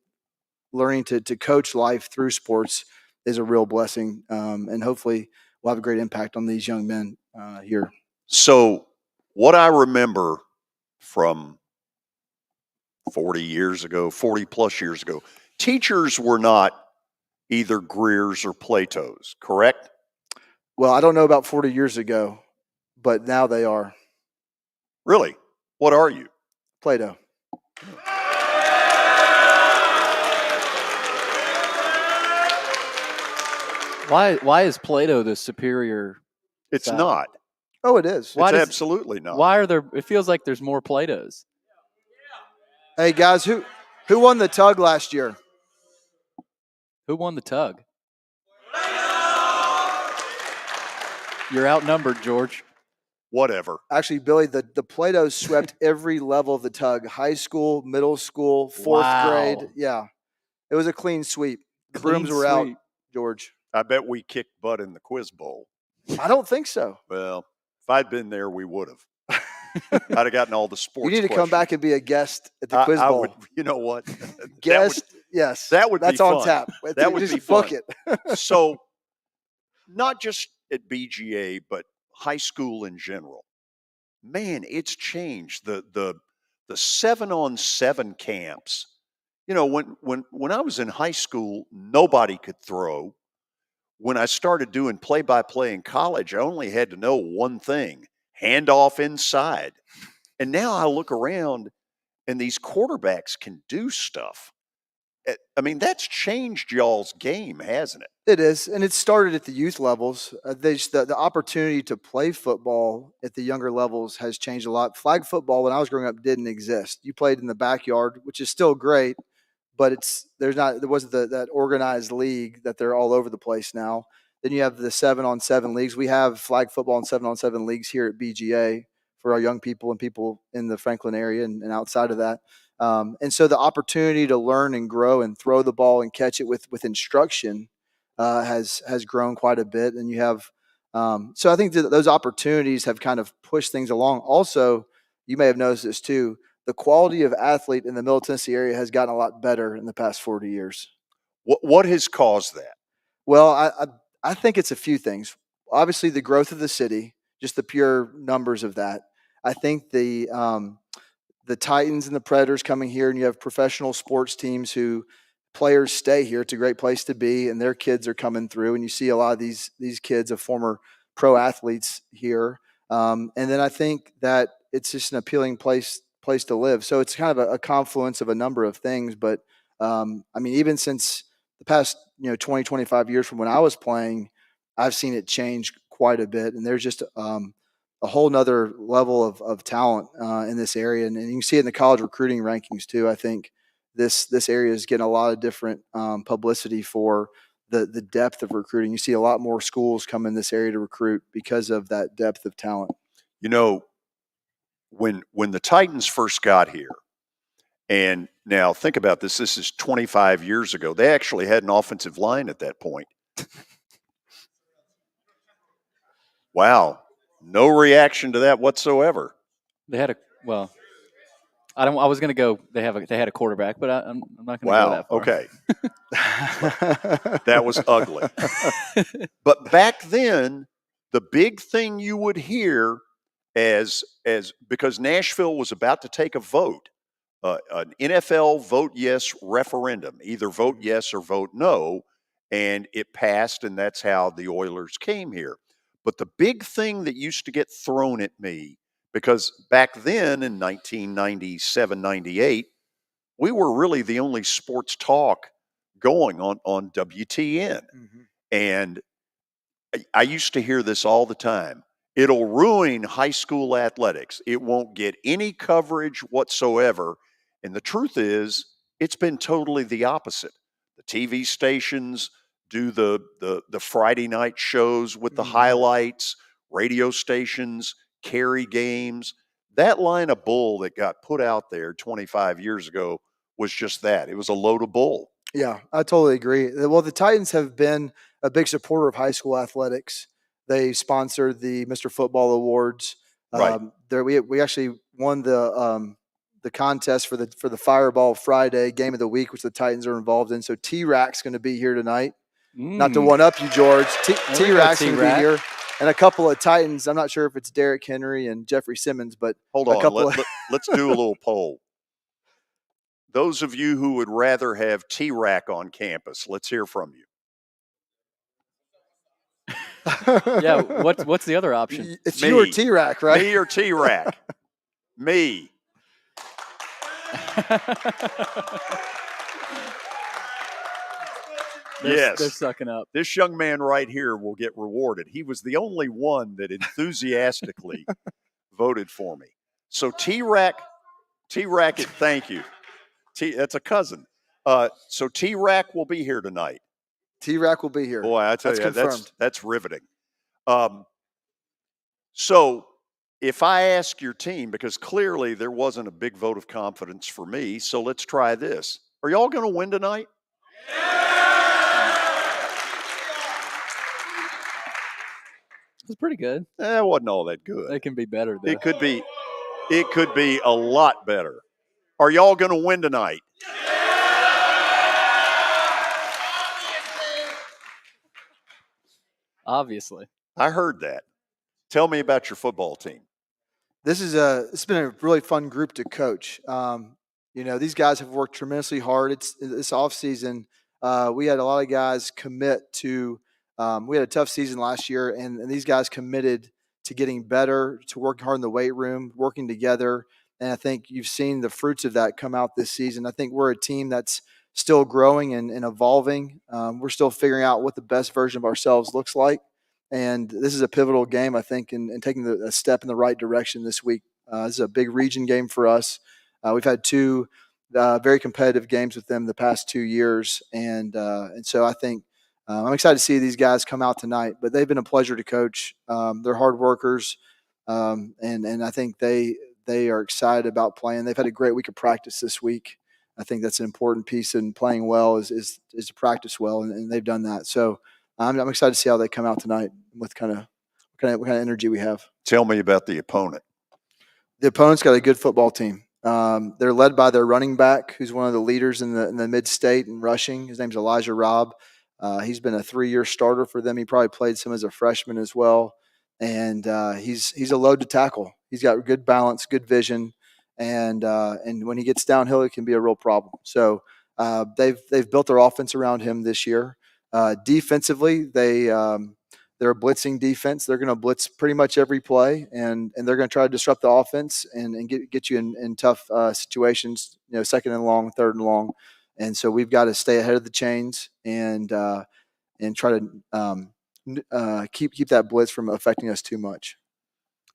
learning to coach life through sports is a real blessing. And hopefully we'll have a great impact on these young men here. So what I remember from 40 plus years ago, teachers were not either Greers or Platos, correct? Well, I don't know about 40 years ago, but now they are. Really? What are you? Plato. Why is Plato the superior? It's style? not. Oh, it is. It's absolutely not. Why are there? It feels like there's more Platos. Hey guys, who won the tug last year? Who won the tug? You're outnumbered, George. whatever. Actually, Billy, the Play-Doh swept every level of the tug: high school, middle school, fourth grade. Yeah, it was a clean sweep. The brooms were out, George. I bet we kicked butt in the quiz bowl. I don't think so. Well, if I'd been there, we would have. I'd have gotten all the sports. You need to come back and be a guest at the quiz I bowl. would, you know what? Guest, yes. That's on fun. tap. That would just be book fun. it. So, not just at BGA, but high school in general. Man, it's changed. The 7-on-7 camps. You know, when I was in high school, nobody could throw. When I started doing play-by-play in college, I only had to know one thing: hand off inside. And now I look around and these quarterbacks can do stuff. I mean, that's changed y'all's game, hasn't it? It is, and it started at the youth levels. The opportunity to play football at the younger levels has changed a lot. Flag football, when I was growing up, didn't exist. You played in the backyard, which is still great, but there wasn't that organized league that they're all over the place now. Then you have the 7-on-7 leagues. We have flag football and 7-on-7 leagues here at BGA for our young people and people in the Franklin area and outside of that. And so the opportunity to learn and grow and throw the ball and catch it with instruction has grown quite a bit. And you have so I think that those opportunities have kind of pushed things along. Also, you may have noticed this too: the quality of athlete in the Middle Tennessee area has gotten a lot better in the past 40 years. What has caused that? Well, I think it's a few things. Obviously, the growth of the city, just the pure numbers of that. I think the Titans and the Predators coming here, and you have professional sports teams who players stay here. It's a great place to be, and their kids are coming through, and you see a lot of these kids of former pro athletes here. And then I think that it's just an appealing place to live. So it's kind of a confluence of a number of things. But I mean, even since the past 20, 25 years from when I was playing, I've seen it change quite a bit, and there's just a whole nother level of talent in this area. And you can see it in the college recruiting rankings too. I think this area is getting a lot of different publicity for the depth of recruiting. You see a lot more schools come in this area to recruit because of that depth of talent. You know, when the Titans first got here, and now think about this, this is 25 years ago. They actually had an offensive line at that point. Wow. No reaction to that whatsoever. They had I was going to go. They had a quarterback, but I'm not going to go that far. Okay. That was ugly. But back then, the big thing you would hear as because Nashville was about to take a vote, an NFL vote yes referendum, either vote yes or vote no, and it passed, and that's how the Oilers came here. But the big thing that used to get thrown at me, because back then in 1997, 98, we were really the only sports talk going on WTN. Mm-hmm. And I used to hear this all the time. It'll ruin high school athletics. It won't get any coverage whatsoever. And the truth is, it's been totally the opposite. The TV stations do the Friday night shows with the highlights, radio stations carry games. That line of bull that got put out there 25 years ago was just that. It was a load of bull. Yeah, I totally agree. Well, the Titans have been a big supporter of high school athletics. They sponsored the Mr. Football Awards. Right. We actually won the contest for the Fireball Friday Game of the Week, which the Titans are involved in. So T-Rack's going to be here tonight. Not to one up you, George. T-Rack's going to be here. And a couple of Titans. I'm not sure if it's Derrick Henry and Jeffrey Simmons, but hold on. Let's do a little poll. Those of you who would rather have T-Rack on campus, let's hear from you. Yeah, what's the other option? It's me. You or T-Rack, right? Me or T-Rack? Me. Yes. They're sucking up. This young man right here will get rewarded. He was the only one that enthusiastically voted for me. So T-Rack, thank you. That's a cousin. So T-Rack will be here tonight. T-Rack will be here. Boy, I tell that's you, confirmed. that's riveting. So if I ask your team, because clearly there wasn't a big vote of confidence for me, so let's try this. Are y'all going to win tonight? It's pretty good. It wasn't all that good. It can be better, though. It could be a lot better. Are y'all going to win tonight? Obviously. I heard that. Tell me about your football team. It's been a really fun group to coach. These guys have worked tremendously hard. It's this off season. We had a lot of guys commit to. We had a tough season last year, and these guys committed to getting better, to working hard in the weight room, working together. And I think you've seen the fruits of that come out this season. I think we're a team that's still growing and evolving. We're still figuring out what the best version of ourselves looks like. And this is a pivotal game, I think, in taking a step in the right direction this week. This is a big region game for us. We've had two very competitive games with them the past 2 years. And so I think I'm excited to see these guys come out tonight. But they've been a pleasure to coach. They're hard workers. And I think they are excited about playing. They've had a great week of practice this week. I think that's an important piece in playing well is to practice well, and they've done that. So I'm excited to see how they come out tonight with what kind of energy we have. Tell me about the opponent. The opponent's got a good football team. They're led by their running back, who's one of the leaders in the mid-state in rushing. His name's Elijah Robb. He's been a 3-year starter for them. He probably played some as a freshman as well. And he's a load to tackle. He's got good balance, good vision, and when he gets downhill, it can be a real problem. So they've built their offense around him this year. Defensively, they're a blitzing defense. They're going to blitz pretty much every play, and they're going to try to disrupt the offense and get you in tough situations. Second and long, third and long, and so we've got to stay ahead of the chains and try to keep that blitz from affecting us too much.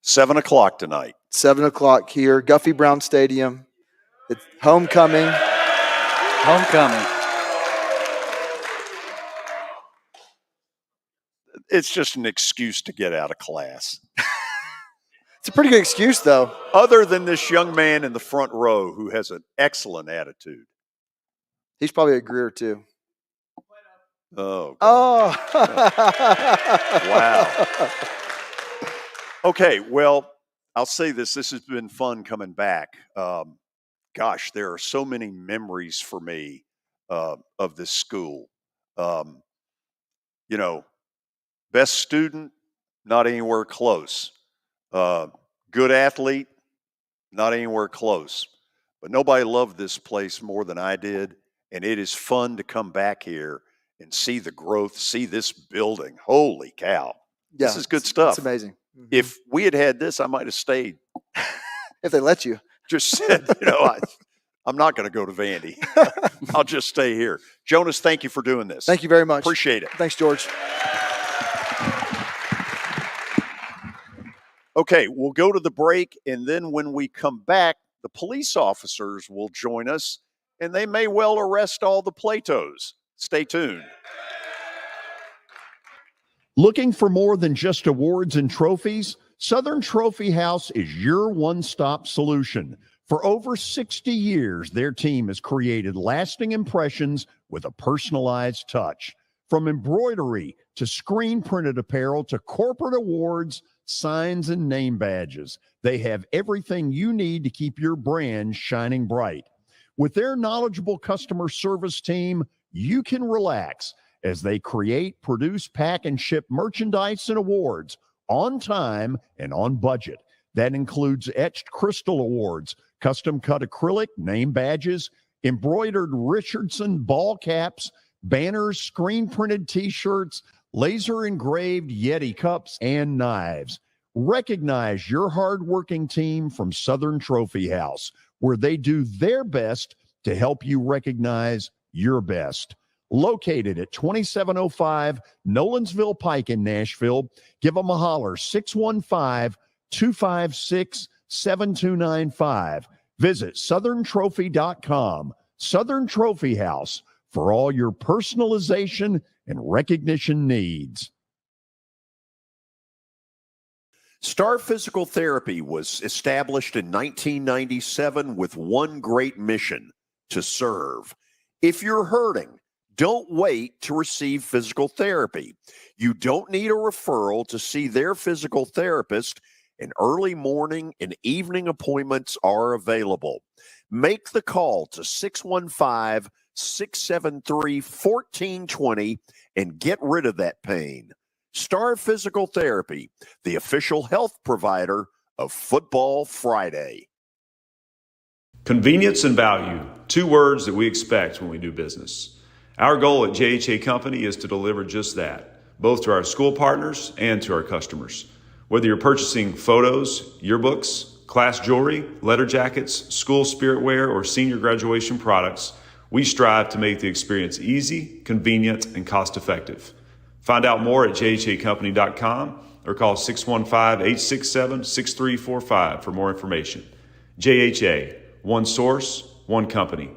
7:00 tonight. 7:00 here, Guffey Brown Stadium. It's homecoming. Homecoming. It's just an excuse to get out of class. It's a pretty good excuse, though. Other than this young man in the front row who has an excellent attitude. He's probably a Greer, too. Oh. Wow. Okay, well, I'll say this. This has been fun coming back. Gosh, there are so many memories for me of this school. Best student, not anywhere close. Good athlete, not anywhere close. But nobody loved this place more than I did, and it is fun to come back here and see the growth, see this building. Holy cow. Yeah, this is good stuff. It's amazing. Mm-hmm. If we had had this, I might have stayed. If they let you. Just said, I'm not going to go to Vandy. I'll just stay here. Jonas, thank you for doing this. Thank you very much. Appreciate it. Thanks, George. Okay, we'll go to the break, and then when we come back, the police officers will join us, and they may well arrest all the Platos. Stay tuned. Looking for more than just awards and trophies? Southern Trophy House is your one-stop solution. For over 60 years, their team has created lasting impressions with a personalized touch. From embroidery to screen-printed apparel to corporate awards, signs, and name badges, they have everything you need to keep your brand shining bright. With their knowledgeable customer service team, you can relax as they create, produce, pack, and ship merchandise and awards on time and on budget. That includes etched crystal awards, custom-cut acrylic, name badges, embroidered Richardson ball caps, banners, screen-printed T-shirts, laser-engraved Yeti cups, and knives. Recognize your hard-working team from Southern Trophy House, where they do their best to help you recognize your best. Located at 2705 Nolensville Pike in Nashville, give them a holler, 615-256-7295. Visit southerntrophy.com. Southern Trophy House, for all your personalization and recognition needs. Star Physical Therapy was established in 1997 with one great mission: to serve. If you're hurting, don't wait to receive physical therapy. You don't need a referral to see their physical therapist, and early morning and evening appointments are available. Make the call to 615-673-1420 and get rid of that pain. Star Physical Therapy, the official health provider of Football Friday. Convenience and value, two words that we expect when we do business. Our goal at JHA Company is to deliver just that, both to our school partners and to our customers. Whether you're purchasing photos, yearbooks, class jewelry, letter jackets, school spirit wear, or senior graduation products, we strive to make the experience easy, convenient, and cost-effective. Find out more at jhacompany.com or call 615-867-6345 for more information. JHA, one source, one company.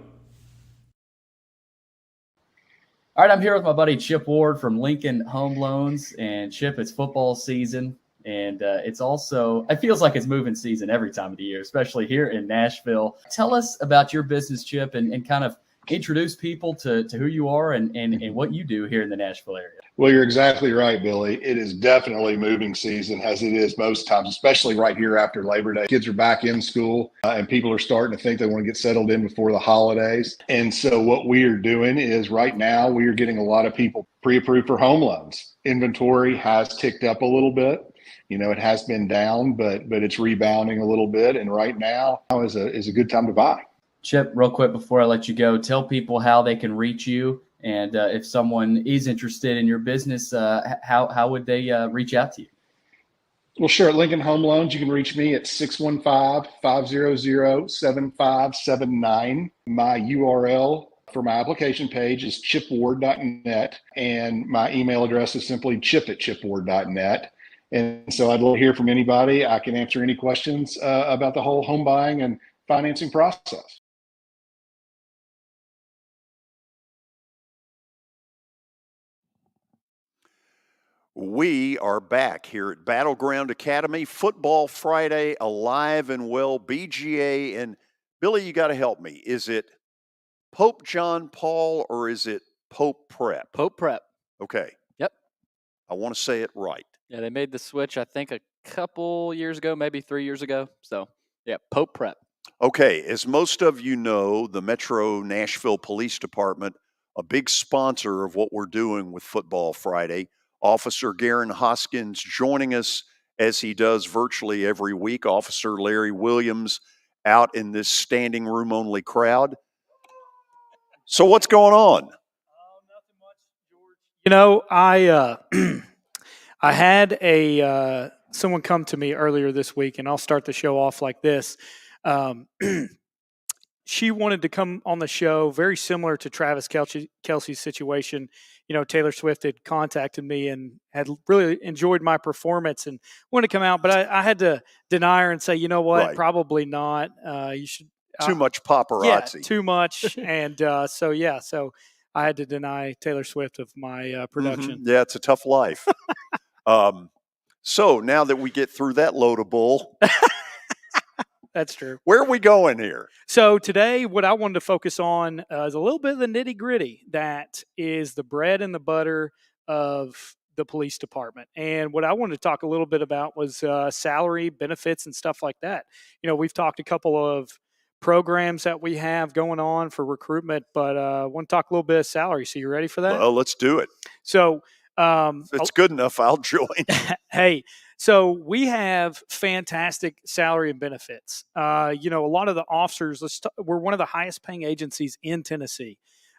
All right, I'm here with my buddy Chip Ward from Lincoln Home Loans. And Chip, it's football season, and it feels like it's moving season every time of the year, especially here in Nashville. Tell us about your business, Chip, and kind of introduce people to who you are and what you do here in the Nashville area. Well, you're exactly right, Billy. It is definitely moving season, as it is most times, especially right here after Labor Day. Kids are back in school, and people are starting to think they want to get settled in before the holidays. And so what we are doing is right now we are getting a lot of people pre-approved for home loans. Inventory has ticked up a little bit. You know, it has been down, but it's rebounding a little bit. And right now is a good time to buy. Chip, real quick before I let you go, tell people how they can reach you. And if someone is interested in your business, how would they reach out to you? Well, sure. At Lincoln Home Loans, you can reach me at 615-500-7579. My URL for my application page is chipward.net, and my email address is simply chip@chipward.net. And so I'd love to hear from anybody. I can answer any questions about the whole home buying and financing process. We are back here at Battleground Academy. Football Friday, alive and well. BGA. And Billy, you got to help me. Is it Pope John Paul or is it Pope Prep? Pope Prep. Okay. Yep. I want to say it right. Yeah, they made the switch, I think, a couple years ago, maybe 3 years ago. So, yeah, Pope Prep. Okay. As most of you know, the Metro Nashville Police Department, a big sponsor of what we're doing with Football Friday. Officer Garen Hoskins joining us as he does virtually every week. Officer Larry Williams out in this standing room only crowd. So what's going on? Nothing much, George. You know, I had someone come to me earlier this week, and I'll start the show off like this. She wanted to come on the show, very similar to Travis Kelce's situation. You know, Taylor Swift had contacted me and had really enjoyed my performance and wanted to come out, but I had to deny her and say, you know what, Right. Probably not. You should. Too much paparazzi. Yeah, too much. And so I had to deny Taylor Swift of my production. Mm-hmm. Yeah, it's a tough life. So now that we get through that load of bull, That's true. Where are we going here? So today, what I wanted to focus on is a little bit of the nitty gritty. That is the bread and the butter of the police department. And what I wanted to talk a little bit about was salary, benefits, and stuff like that. You know, we've talked a couple of programs that we have going on for recruitment, but I want to talk a little bit of salary. So you ready for that? Well, let's do it. So if it's good enough, I'll join. Hey, so we have fantastic salary and benefits. You know, a lot of the officers, we're one of the highest paying agencies in Tennessee.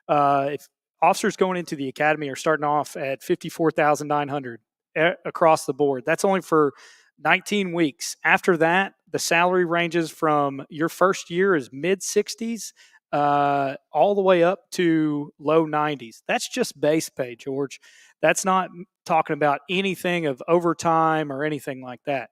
If officers going into the academy are starting off at $54,900 across the board, that's only for 19 weeks. After that, the salary ranges from your first year is mid 60s all the way up to low 90s. That's just base pay, George. That's not talking about anything of overtime or anything like that.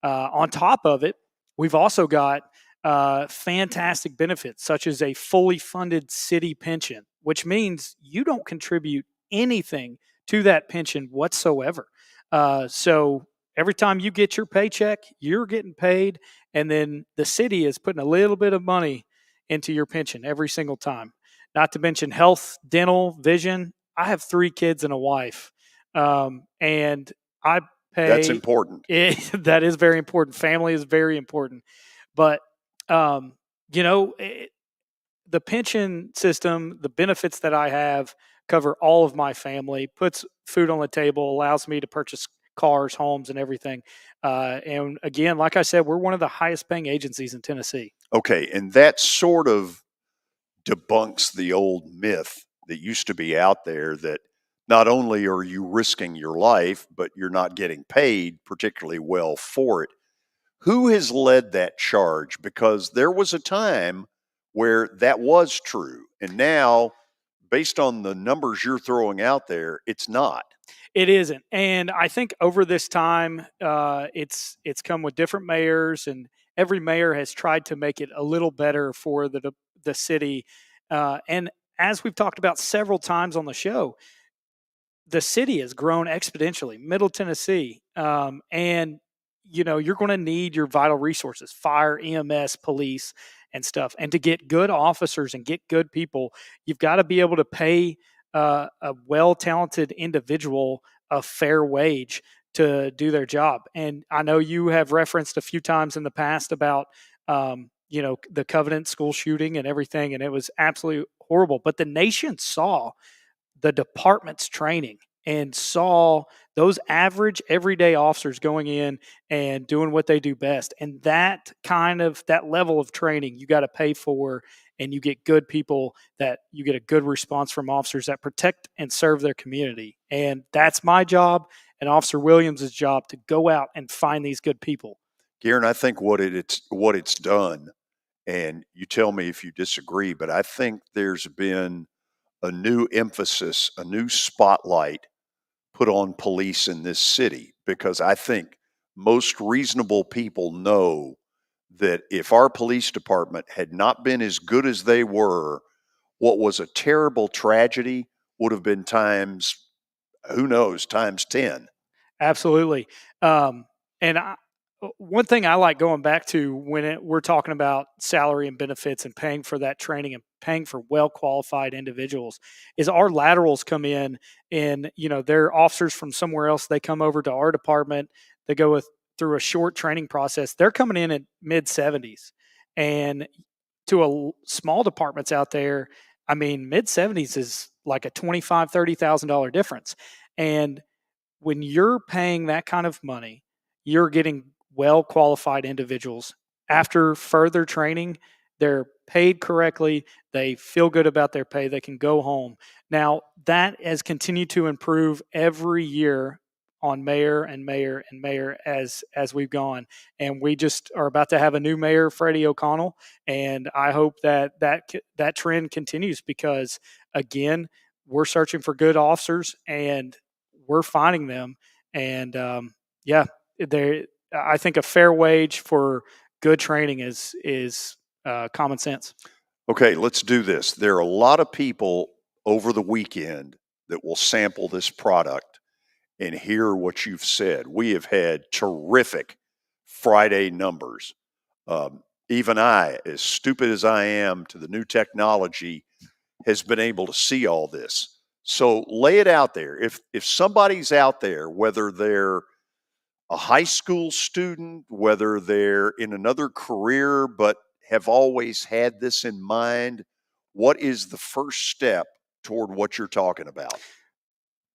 On top of it, we've also got fantastic benefits, such as a fully funded city pension, which means you don't contribute anything to that pension whatsoever. So every time you get your paycheck, you're getting paid, and then the city is putting a little bit of money into your pension every single time. Not to mention health, dental, vision. I have 3 kids and a wife, and I That's pay. important. That is very important. Family is very important, but you know, the pension system, the benefits that I have cover all of my family, puts food on the table, allows me to purchase cars, homes, and everything. And again, like I said, we're one of the highest paying agencies in Tennessee. Okay, and that sort of debunks the old myth that used to be out there that not only are you risking your life, but you're not getting paid particularly well for it. Who has led that charge? Because there was a time where that was true. And now, based on the numbers you're throwing out there, it's not. It isn't, and I think over this time, it's come with different mayors, and every mayor has tried to make it a little better for the city. And as we've talked about several times on the show, the city has grown exponentially, Middle Tennessee, and you know you're going to need your vital resources, fire, EMS, police, and stuff. And to get good officers and get good people, you've got to be able to pay a well-talented individual a fair wage to do their job. And I know you have referenced a few times in the past about you know, the Covenant school shooting and everything, and it was absolutely horrible. But the nation saw the department's training and saw those average everyday officers going in and doing what they do best. And that level of training you got to pay for, and you get good people, that you get a good response from officers that protect and serve their community. And that's my job and Officer Williams' job, to go out and find these good people. Garen, I think what it's done, and you tell me if you disagree, but I think there's been a new emphasis, a new spotlight put on police in this city, because I think most reasonable people know that if our police department had not been as good as they were, what was a terrible tragedy would have been times, who knows, times 10. Absolutely. And one thing I like going back to when we're talking about salary and benefits and paying for that training and paying for well-qualified individuals is our laterals come in, and, you know, they're officers from somewhere else. They come over to our department. They go through a short training process. They're coming in at mid-70s. And to small departments out there, I mean, mid-70s is like a $25,000, $30,000 difference. And when you're paying that kind of money, you're getting well qualified individuals. After further training, they're paid correctly. They feel good about their pay. They can go home. Now, that has continued to improve every year on mayor and mayor and mayor as we've gone. And we just are about to have a new mayor, Freddie O'Connell. And I hope that trend continues, because, again, we're searching for good officers and we're finding them. And I think a fair wage for good training is common sense. Okay, let's do this. There are a lot of people over the weekend that will sample this product and hear what you've said. We have had terrific Friday numbers. Even I, as stupid as I am to the new technology, has been able to see all this. So lay it out there. If somebody's out there, whether they're a high school student, whether they're in another career, but have always had this in mind, what is the first step toward what you're talking about?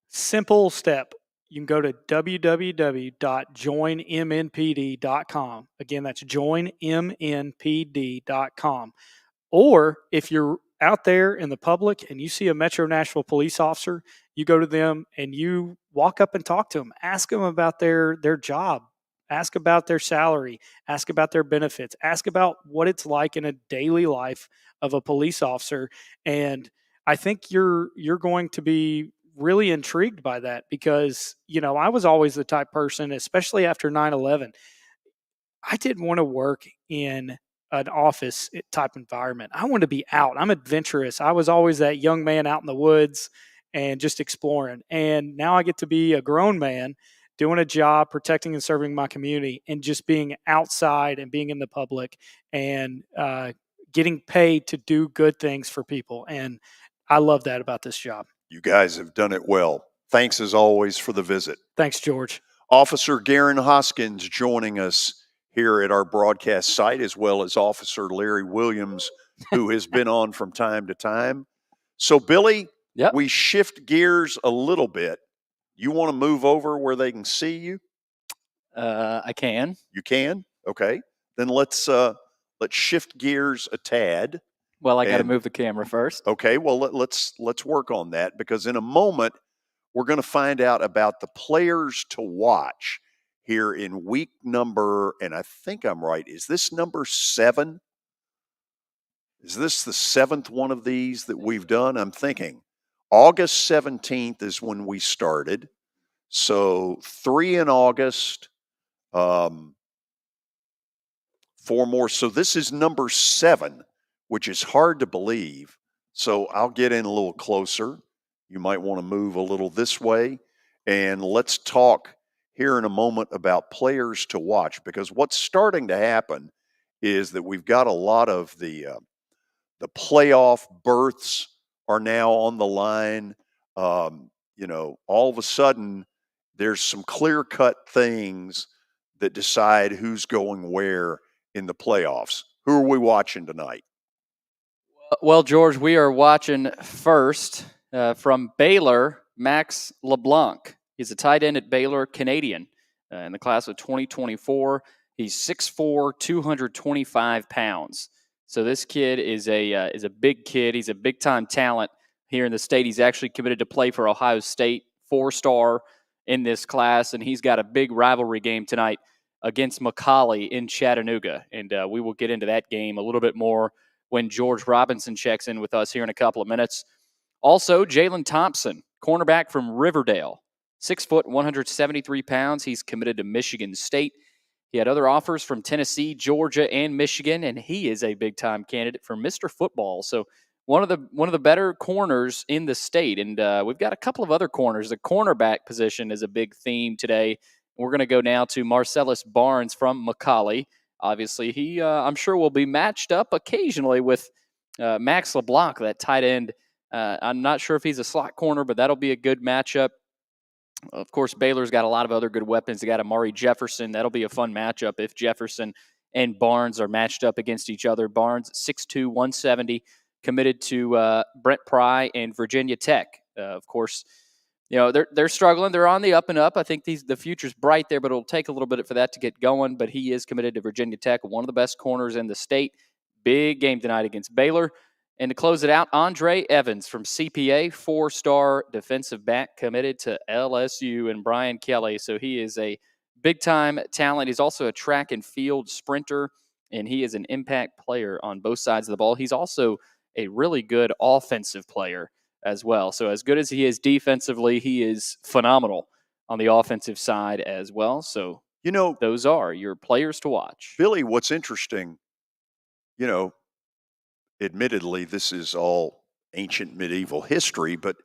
Simple step. You can go to www.joinmnpd.com. Again, that's joinmnpd.com. Or if you're out there in the public and you see a Metro Nashville police officer, you go to them and you walk up and talk to them. Ask them about their job. Ask about their salary. Ask about their benefits. Ask about what it's like in a daily life of a police officer. And I think you're going to be really intrigued by that, because, you know, I was always the type person, especially after 9/11, I didn't want to work in an office type environment. I wanted to be out. I'm adventurous. I was always that young man out in the woods and just exploring. And now I get to be a grown man doing a job, protecting and serving my community, and just being outside and being in the public and getting paid to do good things for people. And I love that about this job. You guys have done it well. Thanks as always for the visit. Thanks, George. Officer Garen Hoskins joining us here at our broadcast site, as well as Officer Larry Williams, who has been on from time to time. So, Billy, we shift gears a little bit. You want to move over where they can see you? I can. You can? Okay. Then let's shift gears a tad. Well, I got to move the camera first. Okay. Well, let's work on that, because in a moment we're going to find out about the players to watch here in week number, and I think I'm right. Is this number 7? Is this the 7th one of these that we've done? I'm thinking August 17th is when we started. So 3 in August, 4 more. So this is number 7, which is hard to believe. So I'll get in a little closer. You might want to move a little this way. And let's talk here in a moment about players to watch, because what's starting to happen is that we've got a lot of the playoff berths are now on the line. All of a sudden, there's some clear-cut things that decide who's going where in the playoffs. Who are we watching tonight? Well, George, we are watching first from Baylor, Max LeBlanc. He's a tight end at Baylor, Canadian, in the class of 2024. He's 6'4", 225 pounds. So this kid is a big kid. He's a big-time talent here in the state. He's actually committed to play for Ohio State, 4-star in this class, and he's got a big rivalry game tonight against McCallie in Chattanooga. And we will get into that game a little bit more when George Robinson checks in with us here in a couple of minutes. Also, Jalen Thompson, cornerback from Riverdale, 6 foot, 173 pounds. He's committed to Michigan State. He had other offers from Tennessee, Georgia, and Michigan, and he is a big-time candidate for Mr. Football. So one of the better corners in the state. And we've got a couple of other corners. The cornerback position is a big theme today. We're going to go now to Marcellus Barnes from McCallie. Obviously, he, I'm sure, will be matched up occasionally with Max LeBlanc, that tight end. I'm not sure if he's a slot corner, but that'll be a good matchup. Of course, Baylor's got a lot of other good weapons. They got Amari Jefferson. That'll be a fun matchup if Jefferson and Barnes are matched up against each other. Barnes, 6'2", 170, committed to Brent Pry and Virginia Tech. Of course, they're struggling. They're on the up and up. I think the future's bright there, but it'll take a little bit for that to get going. But he is committed to Virginia Tech, one of the best corners in the state. Big game tonight against Baylor. And to close it out, Andre Evans from CPA, 4-star defensive back, committed to LSU, and Brian Kelly. So he is a big-time talent. He's also a track and field sprinter, and he is an impact player on both sides of the ball. He's also a really good offensive player as well. So as good as he is defensively, he is phenomenal on the offensive side as well. So, those are your players to watch. Billy, what's interesting, admittedly, this is all ancient medieval history, but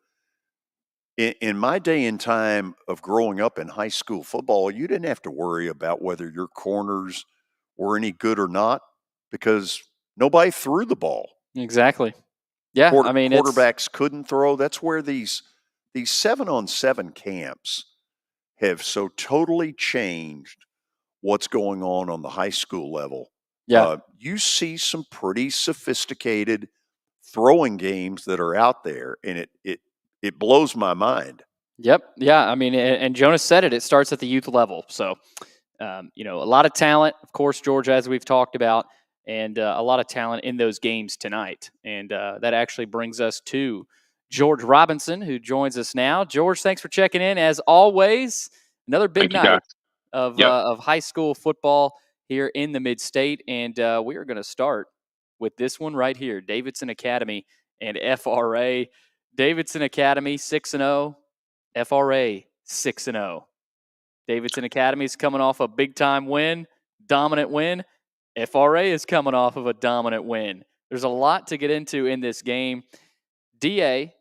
in my day and time of growing up in high school football, you didn't have to worry about whether your corners were any good or not, because nobody threw the ball. Exactly. Yeah, quarterbacks couldn't throw. That's where these 7-on-7 camps have so totally changed what's going on the high school level. Yeah. You see some pretty sophisticated throwing games that are out there, and it blows my mind. Yep. Yeah. And Jonas said it starts at the youth level. So, a lot of talent, of course, George, as we've talked about, and a lot of talent in those games tonight. And that actually brings us to George Robinson, who joins us now. George, thanks for checking in. As always, another big night of high school football here in the Mid-State. And we are going to start with this one right here, Davidson Academy and FRA. Davidson Academy, 6-0. FRA, 6-0. Davidson Academy is coming off a big-time win, dominant win. FRA is coming off of a dominant win. There's a lot to get into in this game. DA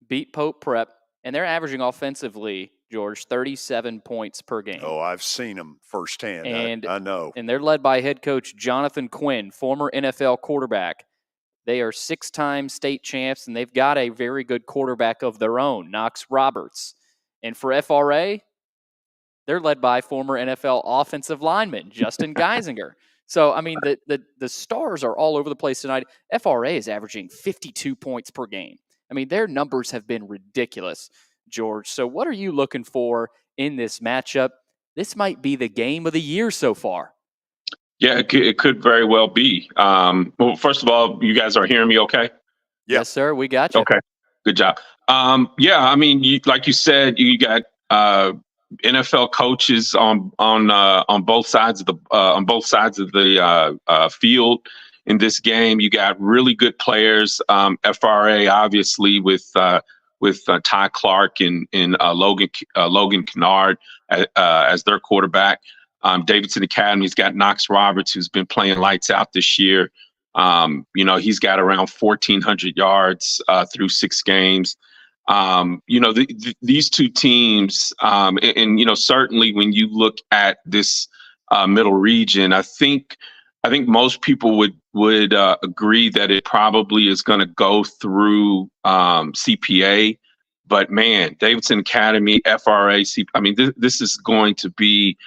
beat Pope Prep, and they're averaging offensively George, 37 points per game. Oh, I've seen them firsthand. And I know. And they're led by head coach Jonathan Quinn, former NFL quarterback. They are 6-time state champs, and they've got a very good quarterback of their own, Knox Roberts. And for FRA, they're led by former NFL offensive lineman Justin Geisinger. So, I mean, the stars are all over the place tonight. FRA is averaging 52 points per game. I mean, their numbers have been ridiculous, George. So what are you looking for in this matchup? This might be the game of the year so far. Yeah, it could very well be. Well, first of all, you guys are hearing me okay? Yeah. Yes, sir. We got you. Okay, good job. Yeah, I mean, like you said, you got NFL coaches on both sides of the field in this game. You got really good players. FRA obviously with Ty Clark and Logan Kennard as their quarterback. Davidson Academy's got Knox Roberts, who's been playing lights out this year. He's got around 1,400 yards through 6 games. These two teams, and certainly when you look at this middle region, I think most people would agree that it probably is going to go through CPA. But man, Davidson Academy, FRA, I mean, this is going to be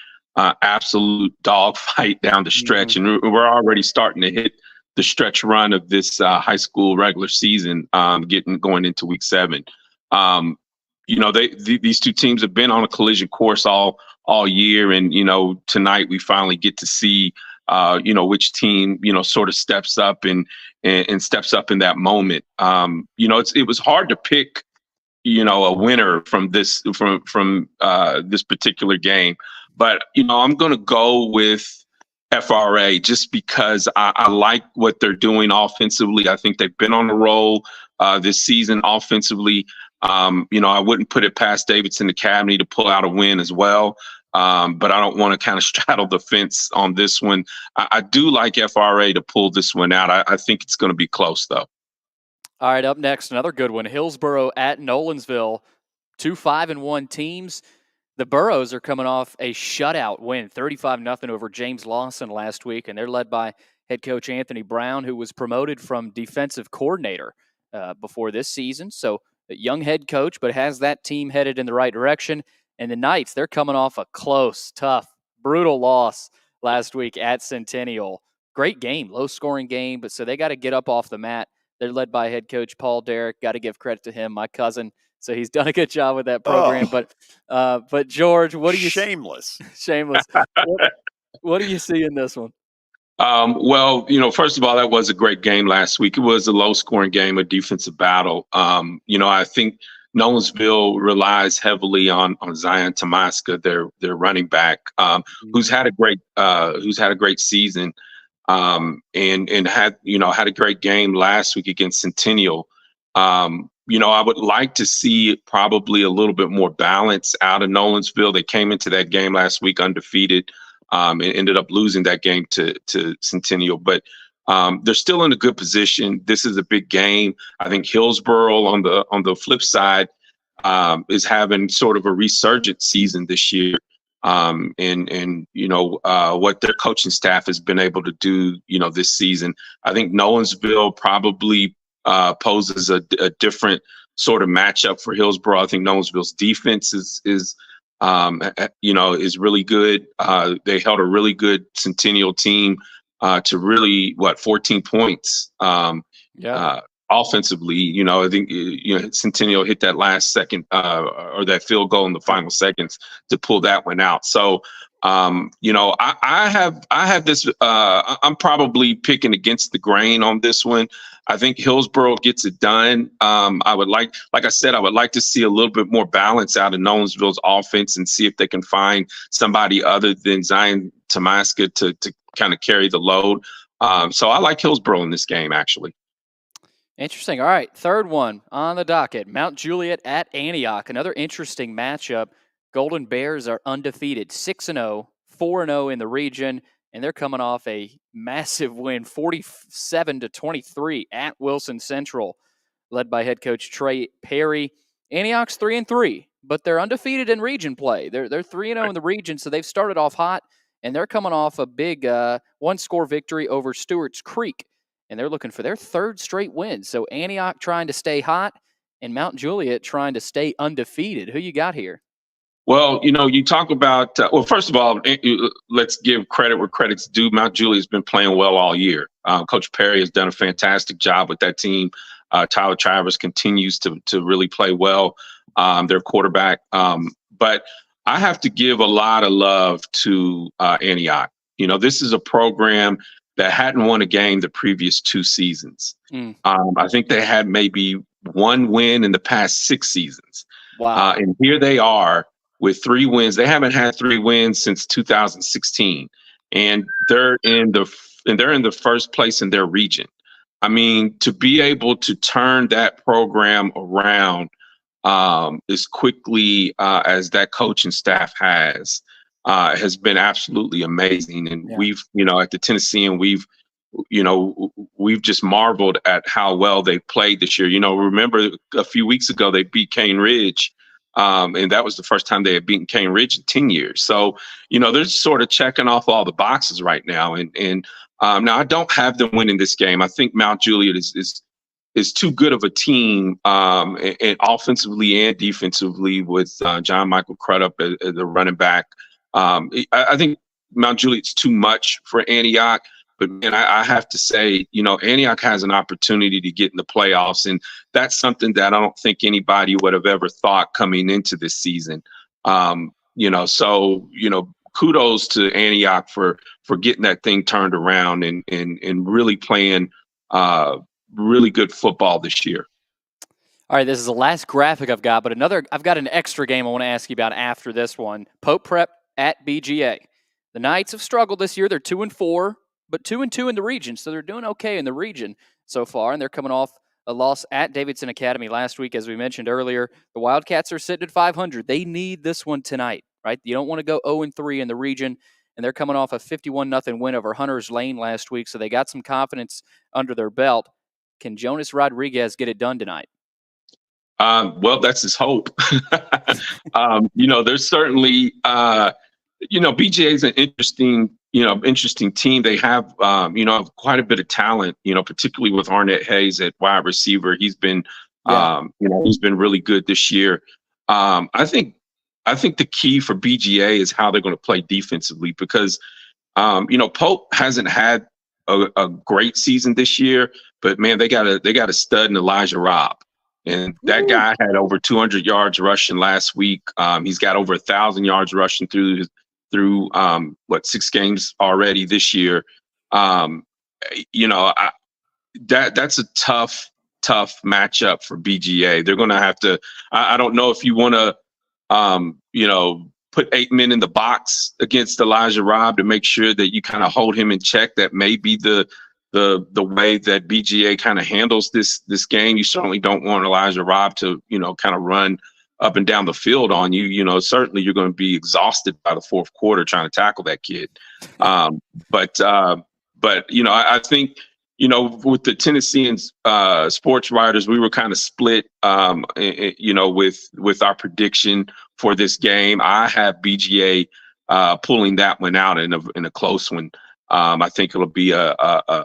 absolute dogfight down the stretch, and we're already starting to hit the stretch run of this high school regular season, going into week 7. These two teams have been on a collision course all year, and tonight we finally get to see which team sort of steps up and steps up in that moment. It was hard to pick a winner from this this particular game. But, I'm going to go with FRA just because I like what they're doing offensively. I think they've been on a roll this season offensively. I wouldn't put it past Davidson Academy to pull out a win as well. But I don't want to kind of straddle the fence on this one. I do like FRA to pull this one out. I think it's going to be close, though. All right, up next, another good one. Hillsboro at Nolensville, 2 5-1 teams. The Burros are coming off a shutout win, 35-0 over James Lawson last week, and they're led by head coach Anthony Brown, who was promoted from defensive coordinator before this season. So a young head coach, but has that team headed in the right direction. And the Knights, they're coming off a close, tough, brutal loss last week at Centennial. Great game, low-scoring game, but so they got to get up off the mat. They're led by head coach Paul Derrick. Got to give credit to him, my cousin. So he's done a good job with that program. But George, what do you shameless? What do you see in this one? Well, first of all, that was a great game last week. It was a low-scoring game, a defensive battle. I think Nolensville relies heavily on Zion Tomaska, their running back, who's had a great season, and had a great game last week against Centennial. I would like to see probably a little bit more balance out of Nolensville. They came into that game last week undefeated, and ended up losing that game to Centennial. But they're still in a good position. This is a big game. I think Hillsboro on the flip side is having sort of a resurgent season this year. What their coaching staff has been able to do, this season. I think Nolensville probably poses a different sort of matchup for Hillsboro. I think Nolensville's defense is really good. They held a really good Centennial team to really 14 points. Offensively, I think Centennial hit that last second or that field goal in the final seconds to pull that one out. So I have this. I'm probably picking against the grain on this one. I think Hillsboro gets it done. I would like I said, I would like to see a little bit more balance out of Nolensville's offense and see if they can find somebody other than Zion Tomaska to kind of carry the load. So I like Hillsboro in this game, actually. Interesting. All right, third one on the docket, Mount Juliet at Antioch. Another interesting matchup. Golden Bears are undefeated, 6-0, 4-0 in the region, and they're coming off a massive win, 47-23 at Wilson Central, led by head coach Trey Perry. Antioch's 3-3. but they're undefeated in region play. They're 3-0 in the region, so they've started off hot, and they're coming off a big one-score victory over Stewart's Creek, and they're looking for their third straight win. So Antioch trying to stay hot, and Mount Juliet trying to stay undefeated. Who you got here? Well, you talk about, well, first of all, let's give credit where credit's due. Mount Juliet's been playing well all year. Coach Perry has done a fantastic job with that team. Tyler Travers continues to really play well, their quarterback. But I have to give a lot of love to Antioch. This is a program that hadn't won a game the previous 2 seasons. I think they had maybe 1 win in the past 6 seasons. Wow. And here they are with 3 wins. They haven't had 3 wins since 2016, and they're in the first place in their region. I mean, to be able to turn that program around as quickly as that coaching staff has been absolutely amazing. And we've, at the Tennessean, we've just marveled at how well they played this year. Remember a few weeks ago they beat Cane Ridge. And that was the first time they had beaten Cane Ridge in 10 years. So, they're sort of checking off all the boxes right now. And now I don't have them winning this game. I think Mount Juliet is too good of a team, and offensively and defensively with John Michael Crudup as the running back. I think Mount Juliet's too much for Antioch. But man, I have to say, Antioch has an opportunity to get in the playoffs, and that's something that I don't think anybody would have ever thought coming into this season. So kudos to Antioch for getting that thing turned around and really playing really good football this year. All right, this is the last graphic I've got, but I've got an extra game I want to ask you about after this one. Pope Prep at BGA. The Knights have struggled this year. They're 2-4. But 2-2 in the region, so they're doing okay in the region so far, and they're coming off a loss at Davidson Academy last week, as we mentioned earlier. The Wildcats are sitting at 500. They need this one tonight, right? You don't want to go 0-3 in the region, and they're coming off a 51-0 win over Hunters Lane last week, so they got some confidence under their belt. Can Jonas Rodriguez get it done tonight? Well, that's his hope. There's certainly, BGA is an interesting team. They have, quite a bit of talent, particularly with Arnett Hayes at wide receiver. He's been, he's been really good this year. I think the key for BGA is how they're going to play defensively because, Pope hasn't had a great season this year, but man, they got a stud in Elijah Robb. And that guy had over 200 yards rushing last week. He's got over 1,000 yards rushing through 6 games already this year. That's a tough matchup for BGA. They're going to have to. I don't know if you want to, put 8 men in the box against Elijah Robb to make sure that you kind of hold him in check. That may be the way that BGA kind of handles this game. You certainly don't want Elijah Robb to, kind of run up and down the field on you. Certainly you're going to be exhausted by the fourth quarter trying to tackle that kid. But I think, with the Tennesseans sports writers, we were kind of split, with our prediction for this game. I have BGA pulling that one out in a close one. I think it'll be a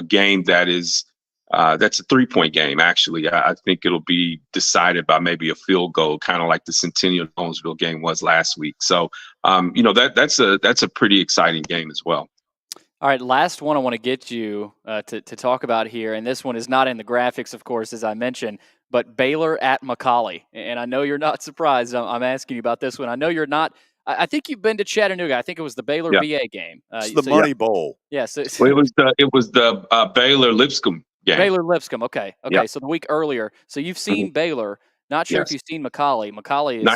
game that is that's a 3-point game. Actually, I think it'll be decided by maybe a field goal, kind of like the Centennial Jonesville game was last week. So, that's a pretty exciting game as well. All right, last one I want to get you to talk about here, and this one is not in the graphics, of course, as I mentioned, but Baylor at McCallie. And I know you're not surprised. I'm asking you about this one. I know you're not. I think you've been to Chattanooga. I think it was the Baylor BA game. It's the Money Bowl. Yes. Yeah, well, it was the Baylor Lipscomb game. Baylor Lipscomb. Okay. Yep. So the week earlier. So you've seen Baylor. Not sure if you've seen McCallie. McCallie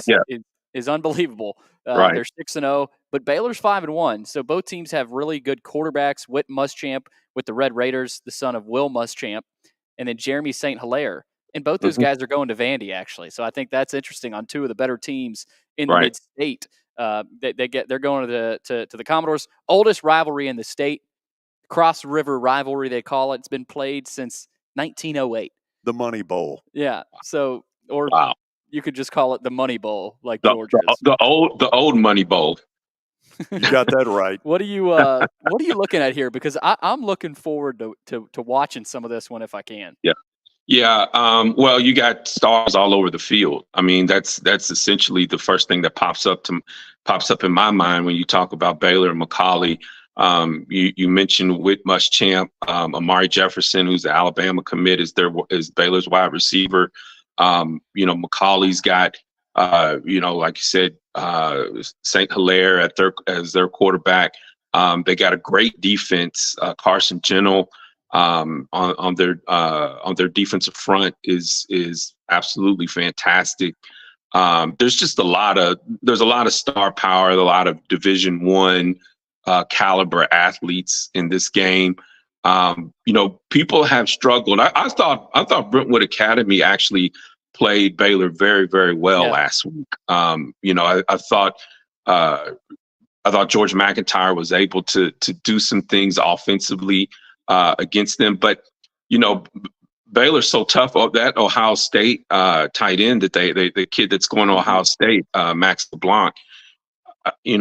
is unbelievable. Right. They're 6-0, but Baylor's 5-1. So both teams have really good quarterbacks. Whit Muschamp with the Red Raiders, the son of Will Muschamp, and then Jeremy St. Hilaire. And both those guys are going to Vandy, actually. So I think that's interesting on 2 of the better teams in the mid-state. They're going to the Commodores. Oldest rivalry in the state, Cross River rivalry they call it. It's been played since 1908. The Money Bowl. Yeah. So wow. you could just call it the Money Bowl, like The, George is. the old Money Bowl. You got that right. What are you looking at here? Because I'm looking forward to watching some of this one if I can. Yeah. Yeah. Well, you got stars all over the field. I mean, that's essentially the first thing that pops up in my mind when you talk about Baylor and McCallie. You mentioned Whit Muschamp, Amari Jefferson, who's the Alabama commit, is Baylor's wide receiver. McCallie's got like you said, St. Hilaire as their quarterback. They got a great defense. Carson Gentle on their defensive front is absolutely fantastic. There's a lot of star power, a lot of Division I caliber athletes in this game. People have struggled. I thought Brentwood Academy actually played Baylor very, very well last week. I thought George McIntyre was able to do some things offensively against them, but Baylor's so tough. That Ohio State tight end that the kid that's going to Ohio State, Max LeBlanc. He's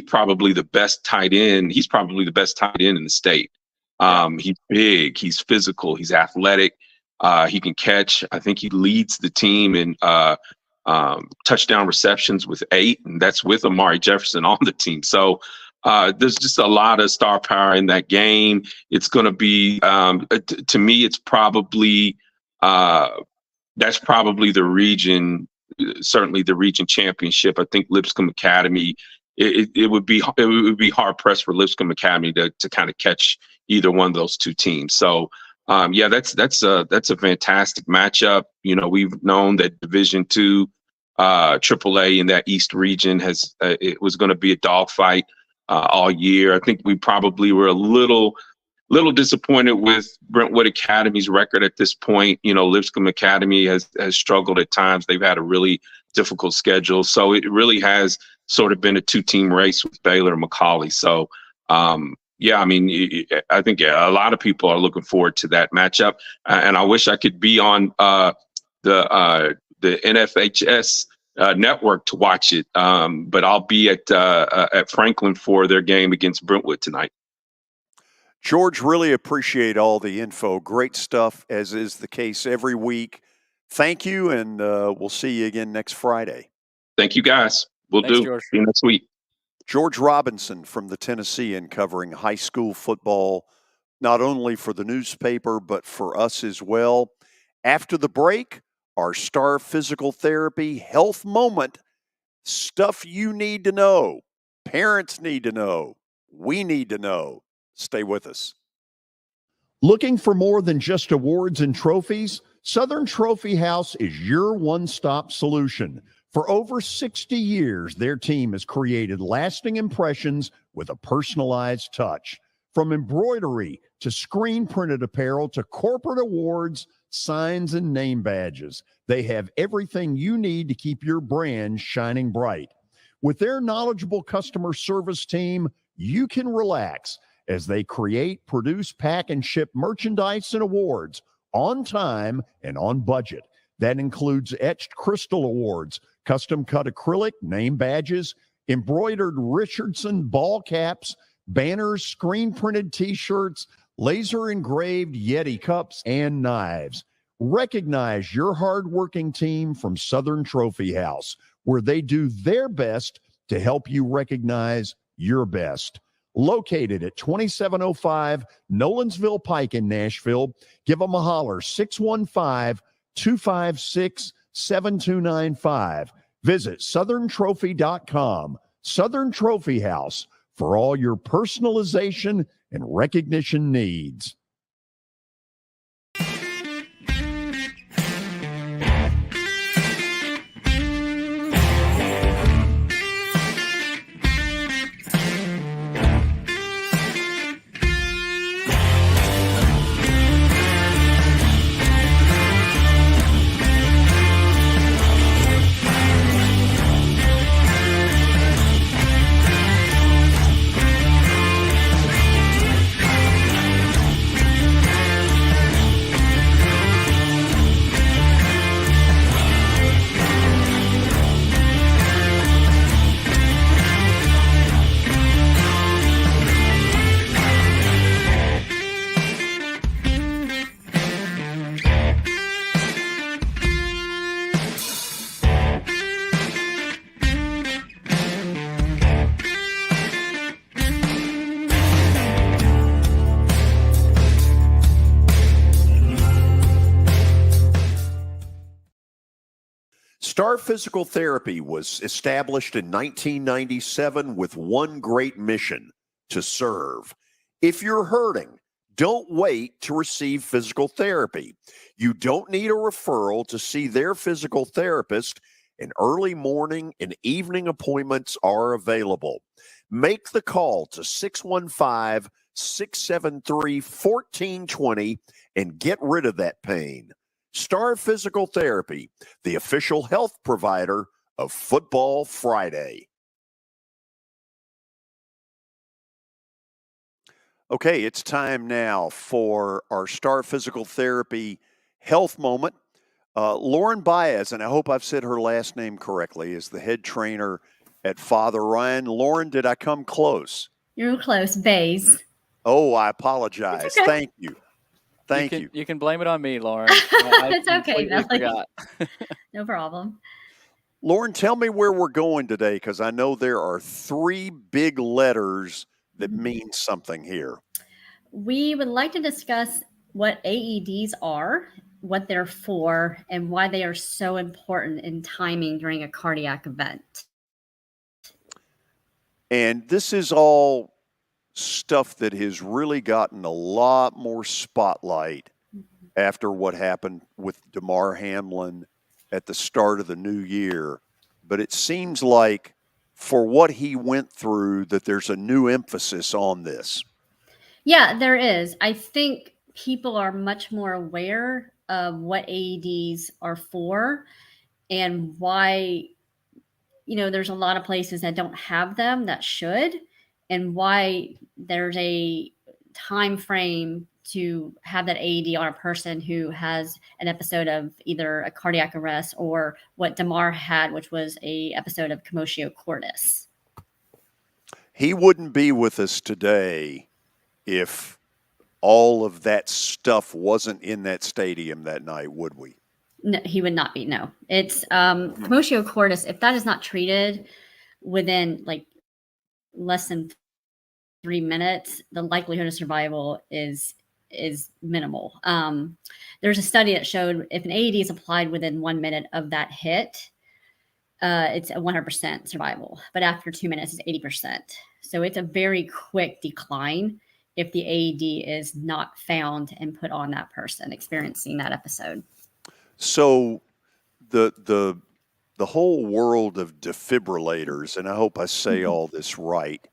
probably the best tight end. He's probably the best tight end in the state. He's big. He's physical. He's athletic. He can catch. I think he leads the team in touchdown receptions with 8, and that's with Amari Jefferson on the team. So there's just a lot of star power in that game. It's going to be, to me, it's probably that's probably the region. Certainly the region championship. I think Lipscomb Academy, it would be hard pressed for Lipscomb Academy to kind of catch either one of those two teams. So that's a fantastic matchup. We've known that Division II, AAA in that East region it was going to be a dogfight all year. I think we probably were a little disappointed with Brentwood Academy's record at this point. Lipscomb Academy has struggled at times. They've had a really difficult schedule. So it really has sort of been a 2-team race with Baylor and McCallie. So, I think a lot of people are looking forward to that matchup. And I wish I could be on the NFHS network to watch it. But I'll be at Franklin for their game against Brentwood tonight. George, really appreciate all the info. Great stuff, as is the case every week. Thank you, and we'll see you again next Friday. Thank you, guys. Thanks, do. George. See you next week. George Robinson from the Tennessean, covering high school football, not only for the newspaper, but for us as well. After the break, our Star Physical Therapy Health Moment. Stuff you need to know. Parents need to know. We need to know. Stay with us. Looking for more than just awards and trophies? Southern Trophy House is your one-stop solution. For over 60 years, their team has created lasting impressions with a personalized touch. From embroidery to screen-printed apparel to corporate awards, signs, and name badges, they have everything you need to keep your brand shining bright. With their knowledgeable customer service team, you can relax as they create, produce, pack, and ship merchandise and awards on time and on budget. That includes etched crystal awards, custom-cut acrylic name badges, embroidered Richardson ball caps, banners, screen-printed T-shirts, laser-engraved Yeti cups, and knives. Recognize your hard-working team from Southern Trophy House, where they do their best to help you recognize your best. Located at 2705 Nolensville Pike in Nashville, give them a holler, 615-256-7295. Visit southerntrophy.com. Southern Trophy House, for all your personalization and recognition needs. Star Physical Therapy was established in 1997 with one great mission: to serve. If you're hurting, don't wait to receive physical therapy. You don't need a referral to see their physical therapist, and early morning and evening appointments are available. Make the call to 615-673-1420 and get rid of that pain. Star Physical Therapy, the official health provider of Football Friday. Okay, it's time now for our Star Physical Therapy health moment. Lauren Baez, and I hope I've said her last name correctly, is the head trainer at Father Ryan. Lauren, did I come close? You're close, Bays. Oh, I apologize. It's okay. Thank you. Thank you. You can blame it on me, Lauren. I It's okay, completely Billy. forgot. No problem. Lauren, tell me where we're going today, because I know there are 3 big letters that mean something here. We would like to discuss what AEDs are, what they're for, and why they are so important in timing during a cardiac event. And this is all stuff that has really gotten a lot more spotlight after what happened with Damar Hamlin at the start of the new year. But it seems like for what he went through, that there's a new emphasis on this. Yeah, there is. I think people are much more aware of what AEDs are for and why, there's a lot of places that don't have them that should, and why there's a time frame to have that AED on a person who has an episode of either a cardiac arrest or what Damar had, which was a episode of commotio cordis. He wouldn't be with us today if all of that stuff wasn't in that stadium that night, would we? No, he would not be. No, it's commotio cordis. If that is not treated within like less than 3 minutes, the likelihood of survival is minimal. There's a study that showed if an AED is applied within 1 minute of that hit, it's a 100% survival. But after 2 minutes, it's 80%. So it's a very quick decline if the AED is not found and put on that person experiencing that episode. So the whole world of defibrillators, and I hope I say all this right.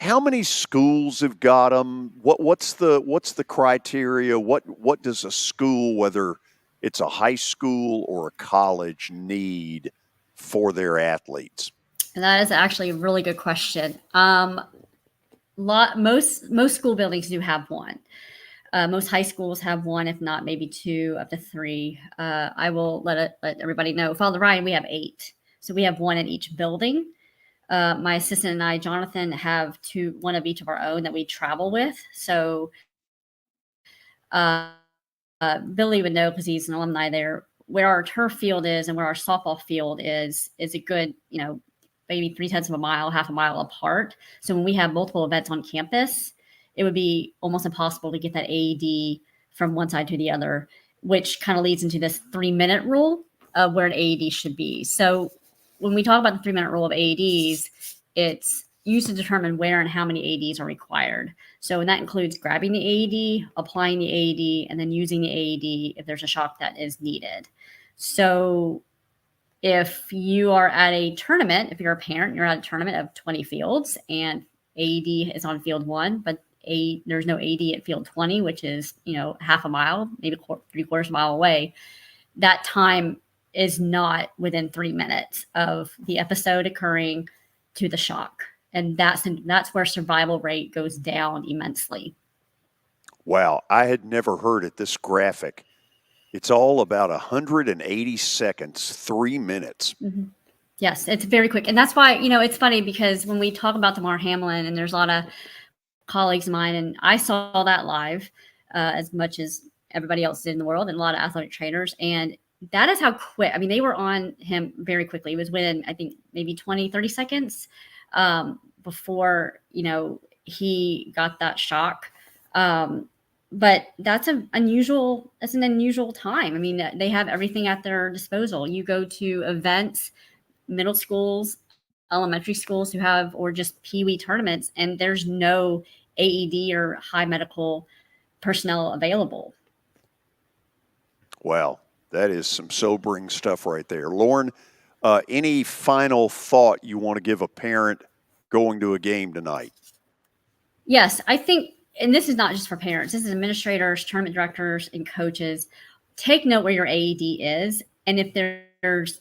How many schools have got them? What's the criteria? What does a school, whether it's a high school or a college, need for their athletes? And that is actually a really good question. Most school buildings do have one. Most high schools have one, if not maybe 2 up to 3. I will let everybody know. Father Ryan, we have 8. So we have one in each building. My assistant and I, Jonathan, have 2, one of each of our own that we travel with. So Billy would know because he's an alumni there. Where our turf field is and where our softball field is a good, maybe 0.3 of a mile, half a mile apart. So when we have multiple events on campus, it would be almost impossible to get that AED from one side to the other, which kind of leads into this 3-minute rule of where an AED should be. So when we talk about the 3-minute rule of AEDs, it's used to determine where and how many AEDs are required. So, and that includes grabbing the AED, applying the AED, and then using the AED if there's a shock that is needed. So if you are at a tournament, if you're a parent, you're at a tournament of 20 fields and AED is on field 1, but there's no AED at field 20, which is, half a mile, maybe 3/4 mile away. That time is not within 3 minutes of the episode occurring to the shock. And that's where survival rate goes down immensely. Wow, I had never heard it this graphic. It's all about 180 seconds, 3 minutes. Mm-hmm. Yes, it's very quick. And that's why, it's funny because when we talk about Damar Hamlin, and there's a lot of colleagues of mine, and I saw that live as much as everybody else did in the world, and a lot of athletic trainers. And that is how quick, they were on him very quickly. It was within, I think, maybe 20, 30 seconds before, he got that shock. but that's an unusual time. I mean, they have everything at their disposal. You go to events, middle schools, elementary schools who have, or just Pee-wee tournaments, and there's no AED or high medical personnel available. Wow, that is some sobering stuff right there. Lauren, any final thought you want to give a parent going to a game tonight? Yes, I think, and this is not just for parents, this is administrators, tournament directors, and coaches. Take note where your AED is, and if there's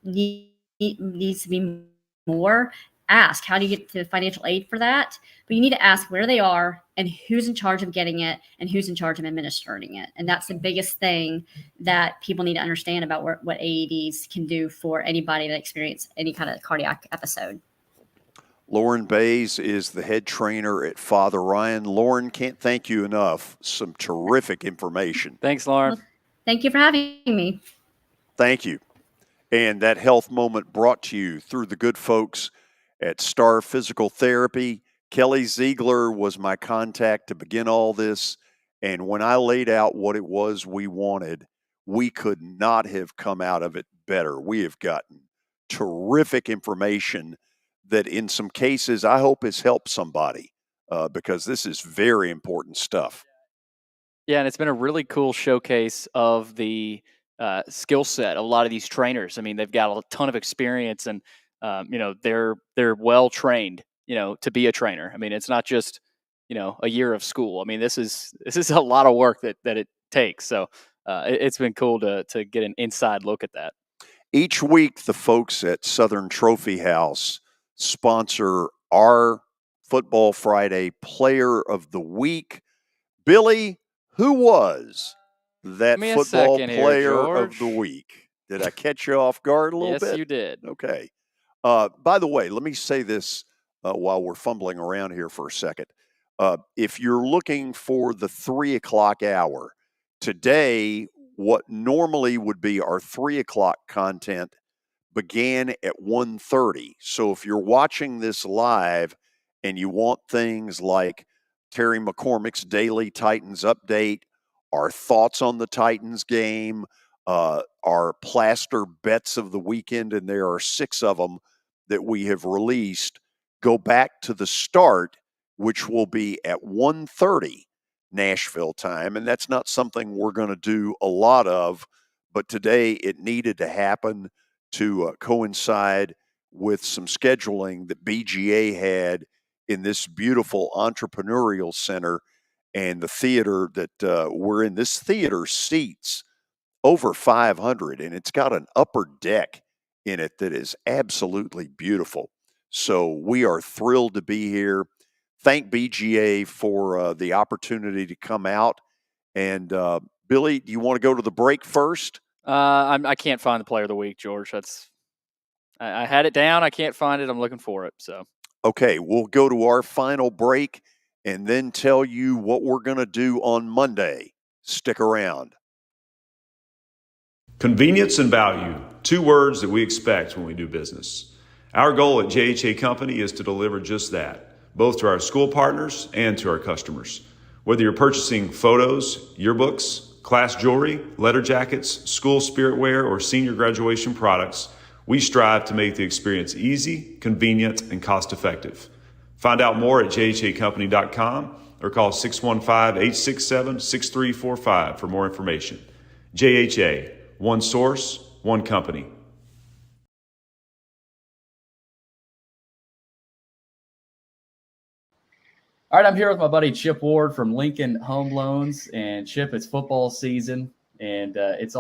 needs to be more, ask. How do you get to financial aid for that? But you need to ask where they are and who's in charge of getting it and who's in charge of administering it. And that's the biggest thing that people need to understand about what AEDs can do for anybody that experiences any kind of cardiac episode. Lauren Bays is the head trainer at Father Ryan. Lauren, can't thank you enough. Some terrific information. Thanks, Lauren. Well, thank you for having me. Thank you. And that health moment brought to you through the good folks at Star Physical Therapy. Kelly Ziegler was my contact to begin all this. And when I laid out what it was we wanted, we could not have come out of it better. We have gotten terrific information that in some cases I hope has helped somebody because this is very important stuff. Yeah, and it's been a really cool showcase of the skill set of a lot of these trainers. I mean, they've got a ton of experience, and they're well trained, to be a trainer. I mean, it's not just a year of school. I mean, this is a lot of work that it takes. So it's been cool to get an inside look at that. Each week, the folks at Southern Trophy House sponsor our Football Friday Player of the Week. Billy, who was that football player of the week? Did I catch you off guard a little bit? Yes, you did. Okay. By the way, let me say this while we're fumbling around here for a second. If you're looking for the 3 o'clock hour, today, what normally would be our 3 o'clock content began at 1:30. So if you're watching this live and you want things like Terry McCormick's Daily Titans Update, our thoughts on the Titans game, our plaster bets of the weekend, and there are 6 of them that we have released, go back to the start, which will be at 1:30 Nashville time. And that's not something we're going to do a lot of, but today it needed to happen to coincide with some scheduling that BGA had in this beautiful entrepreneurial center and the theater that we're in. This theater seats over 500, and it's got an upper deck in it that is absolutely beautiful. So we are thrilled to be here. Thank BGA for the opportunity to come out. And Billy, do you want to go to the break first? I can't find the player of the week, George. I had it down. I can't find it. I'm looking for it. So okay, we'll go to our final break and then tell you what we're going to do on Monday. Stick around. Convenience and value, 2 words that we expect when we do business. Our goal at JHA Company is to deliver just that, both to our school partners and to our customers. Whether you're purchasing photos, yearbooks, class jewelry, letter jackets, school spirit wear, or senior graduation products, we strive to make the experience easy, convenient, and cost-effective. Find out more at jhacompany.com or call 615-867-6345 for more information. JHA, one source, one company. All right, I'm here with my buddy Chip Ward from Lincoln Home Loans. And Chip, it's football season, and it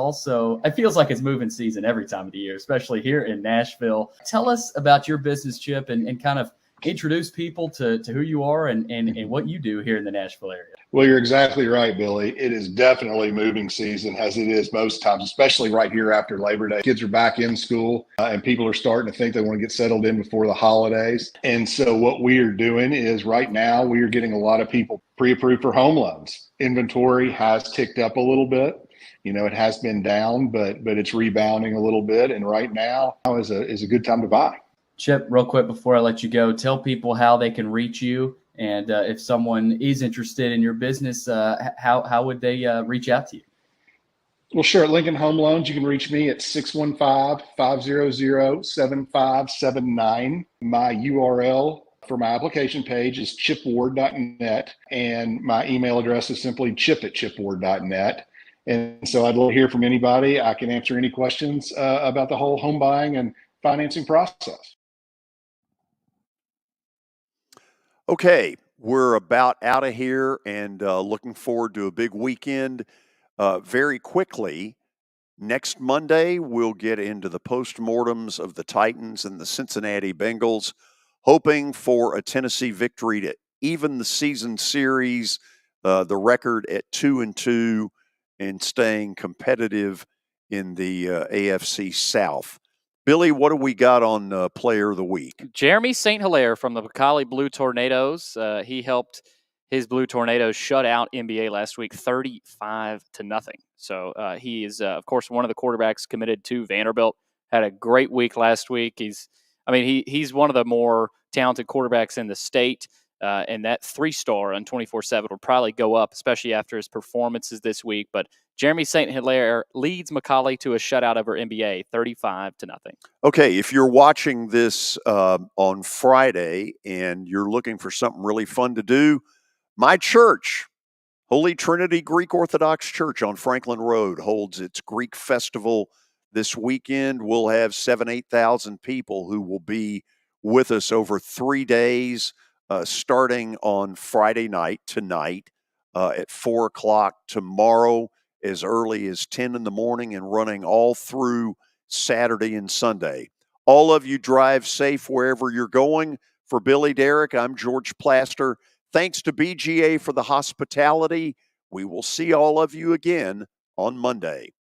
feels like it's moving season every time of the year, especially here in Nashville. Tell us about your business, Chip, and kind of introduce people to who you are and what you do here in the Nashville area. Well, you're exactly right, Billy. It is definitely moving season, as it is most times, especially right here after Labor Day. Kids are back in school, and people are starting to think they want to get settled in before the holidays. And so what we are doing is right now we are getting a lot of people pre-approved for home loans. Inventory has ticked up a little bit. It has been down, but it's rebounding a little bit. And right now is a good time to buy. Chip, real quick before I let you go, tell people how they can reach you And if someone is interested in your business, how would they reach out to you? Well, sure. At Lincoln Home Loans, you can reach me at 615-500-7579. My URL for my application page is chipward.net, and my email address is simply chip@chipward.net. And so I'd love to hear from anybody. I can answer any questions about the whole home buying and financing process. Okay, we're about out of here and looking forward to a big weekend. Very quickly, next Monday, we'll get into the postmortems of the Titans and the Cincinnati Bengals, hoping for a Tennessee victory to even the season series, the record at 2-2, and staying competitive in the AFC South. Billy, what do we got on Player of the Week? Jeremy St. Hilaire from the McCallie Blue Tornadoes. He helped his Blue Tornadoes shut out NBA last week 35-0. So he is, of course, one of the quarterbacks committed to Vanderbilt. Had a great week last week. He's one of the more talented quarterbacks in the state. And that 3-star on 24/7 will probably go up, especially after his performances this week. But Jeremy St. Hilaire leads McCallie to a shutout over NBA, 35-0. Okay, if you're watching this on Friday and you're looking for something really fun to do, my church, Holy Trinity Greek Orthodox Church on Franklin Road, holds its Greek festival this weekend. We'll have 8,000 people who will be with us over 3 days, starting on Friday night tonight at 4 o'clock, tomorrow as early as 10 in the morning, and running all through Saturday and Sunday. All of you drive safe wherever you're going. For Billy Derrick, I'm George Plaster. Thanks to BGA for the hospitality. We will see all of you again on Monday.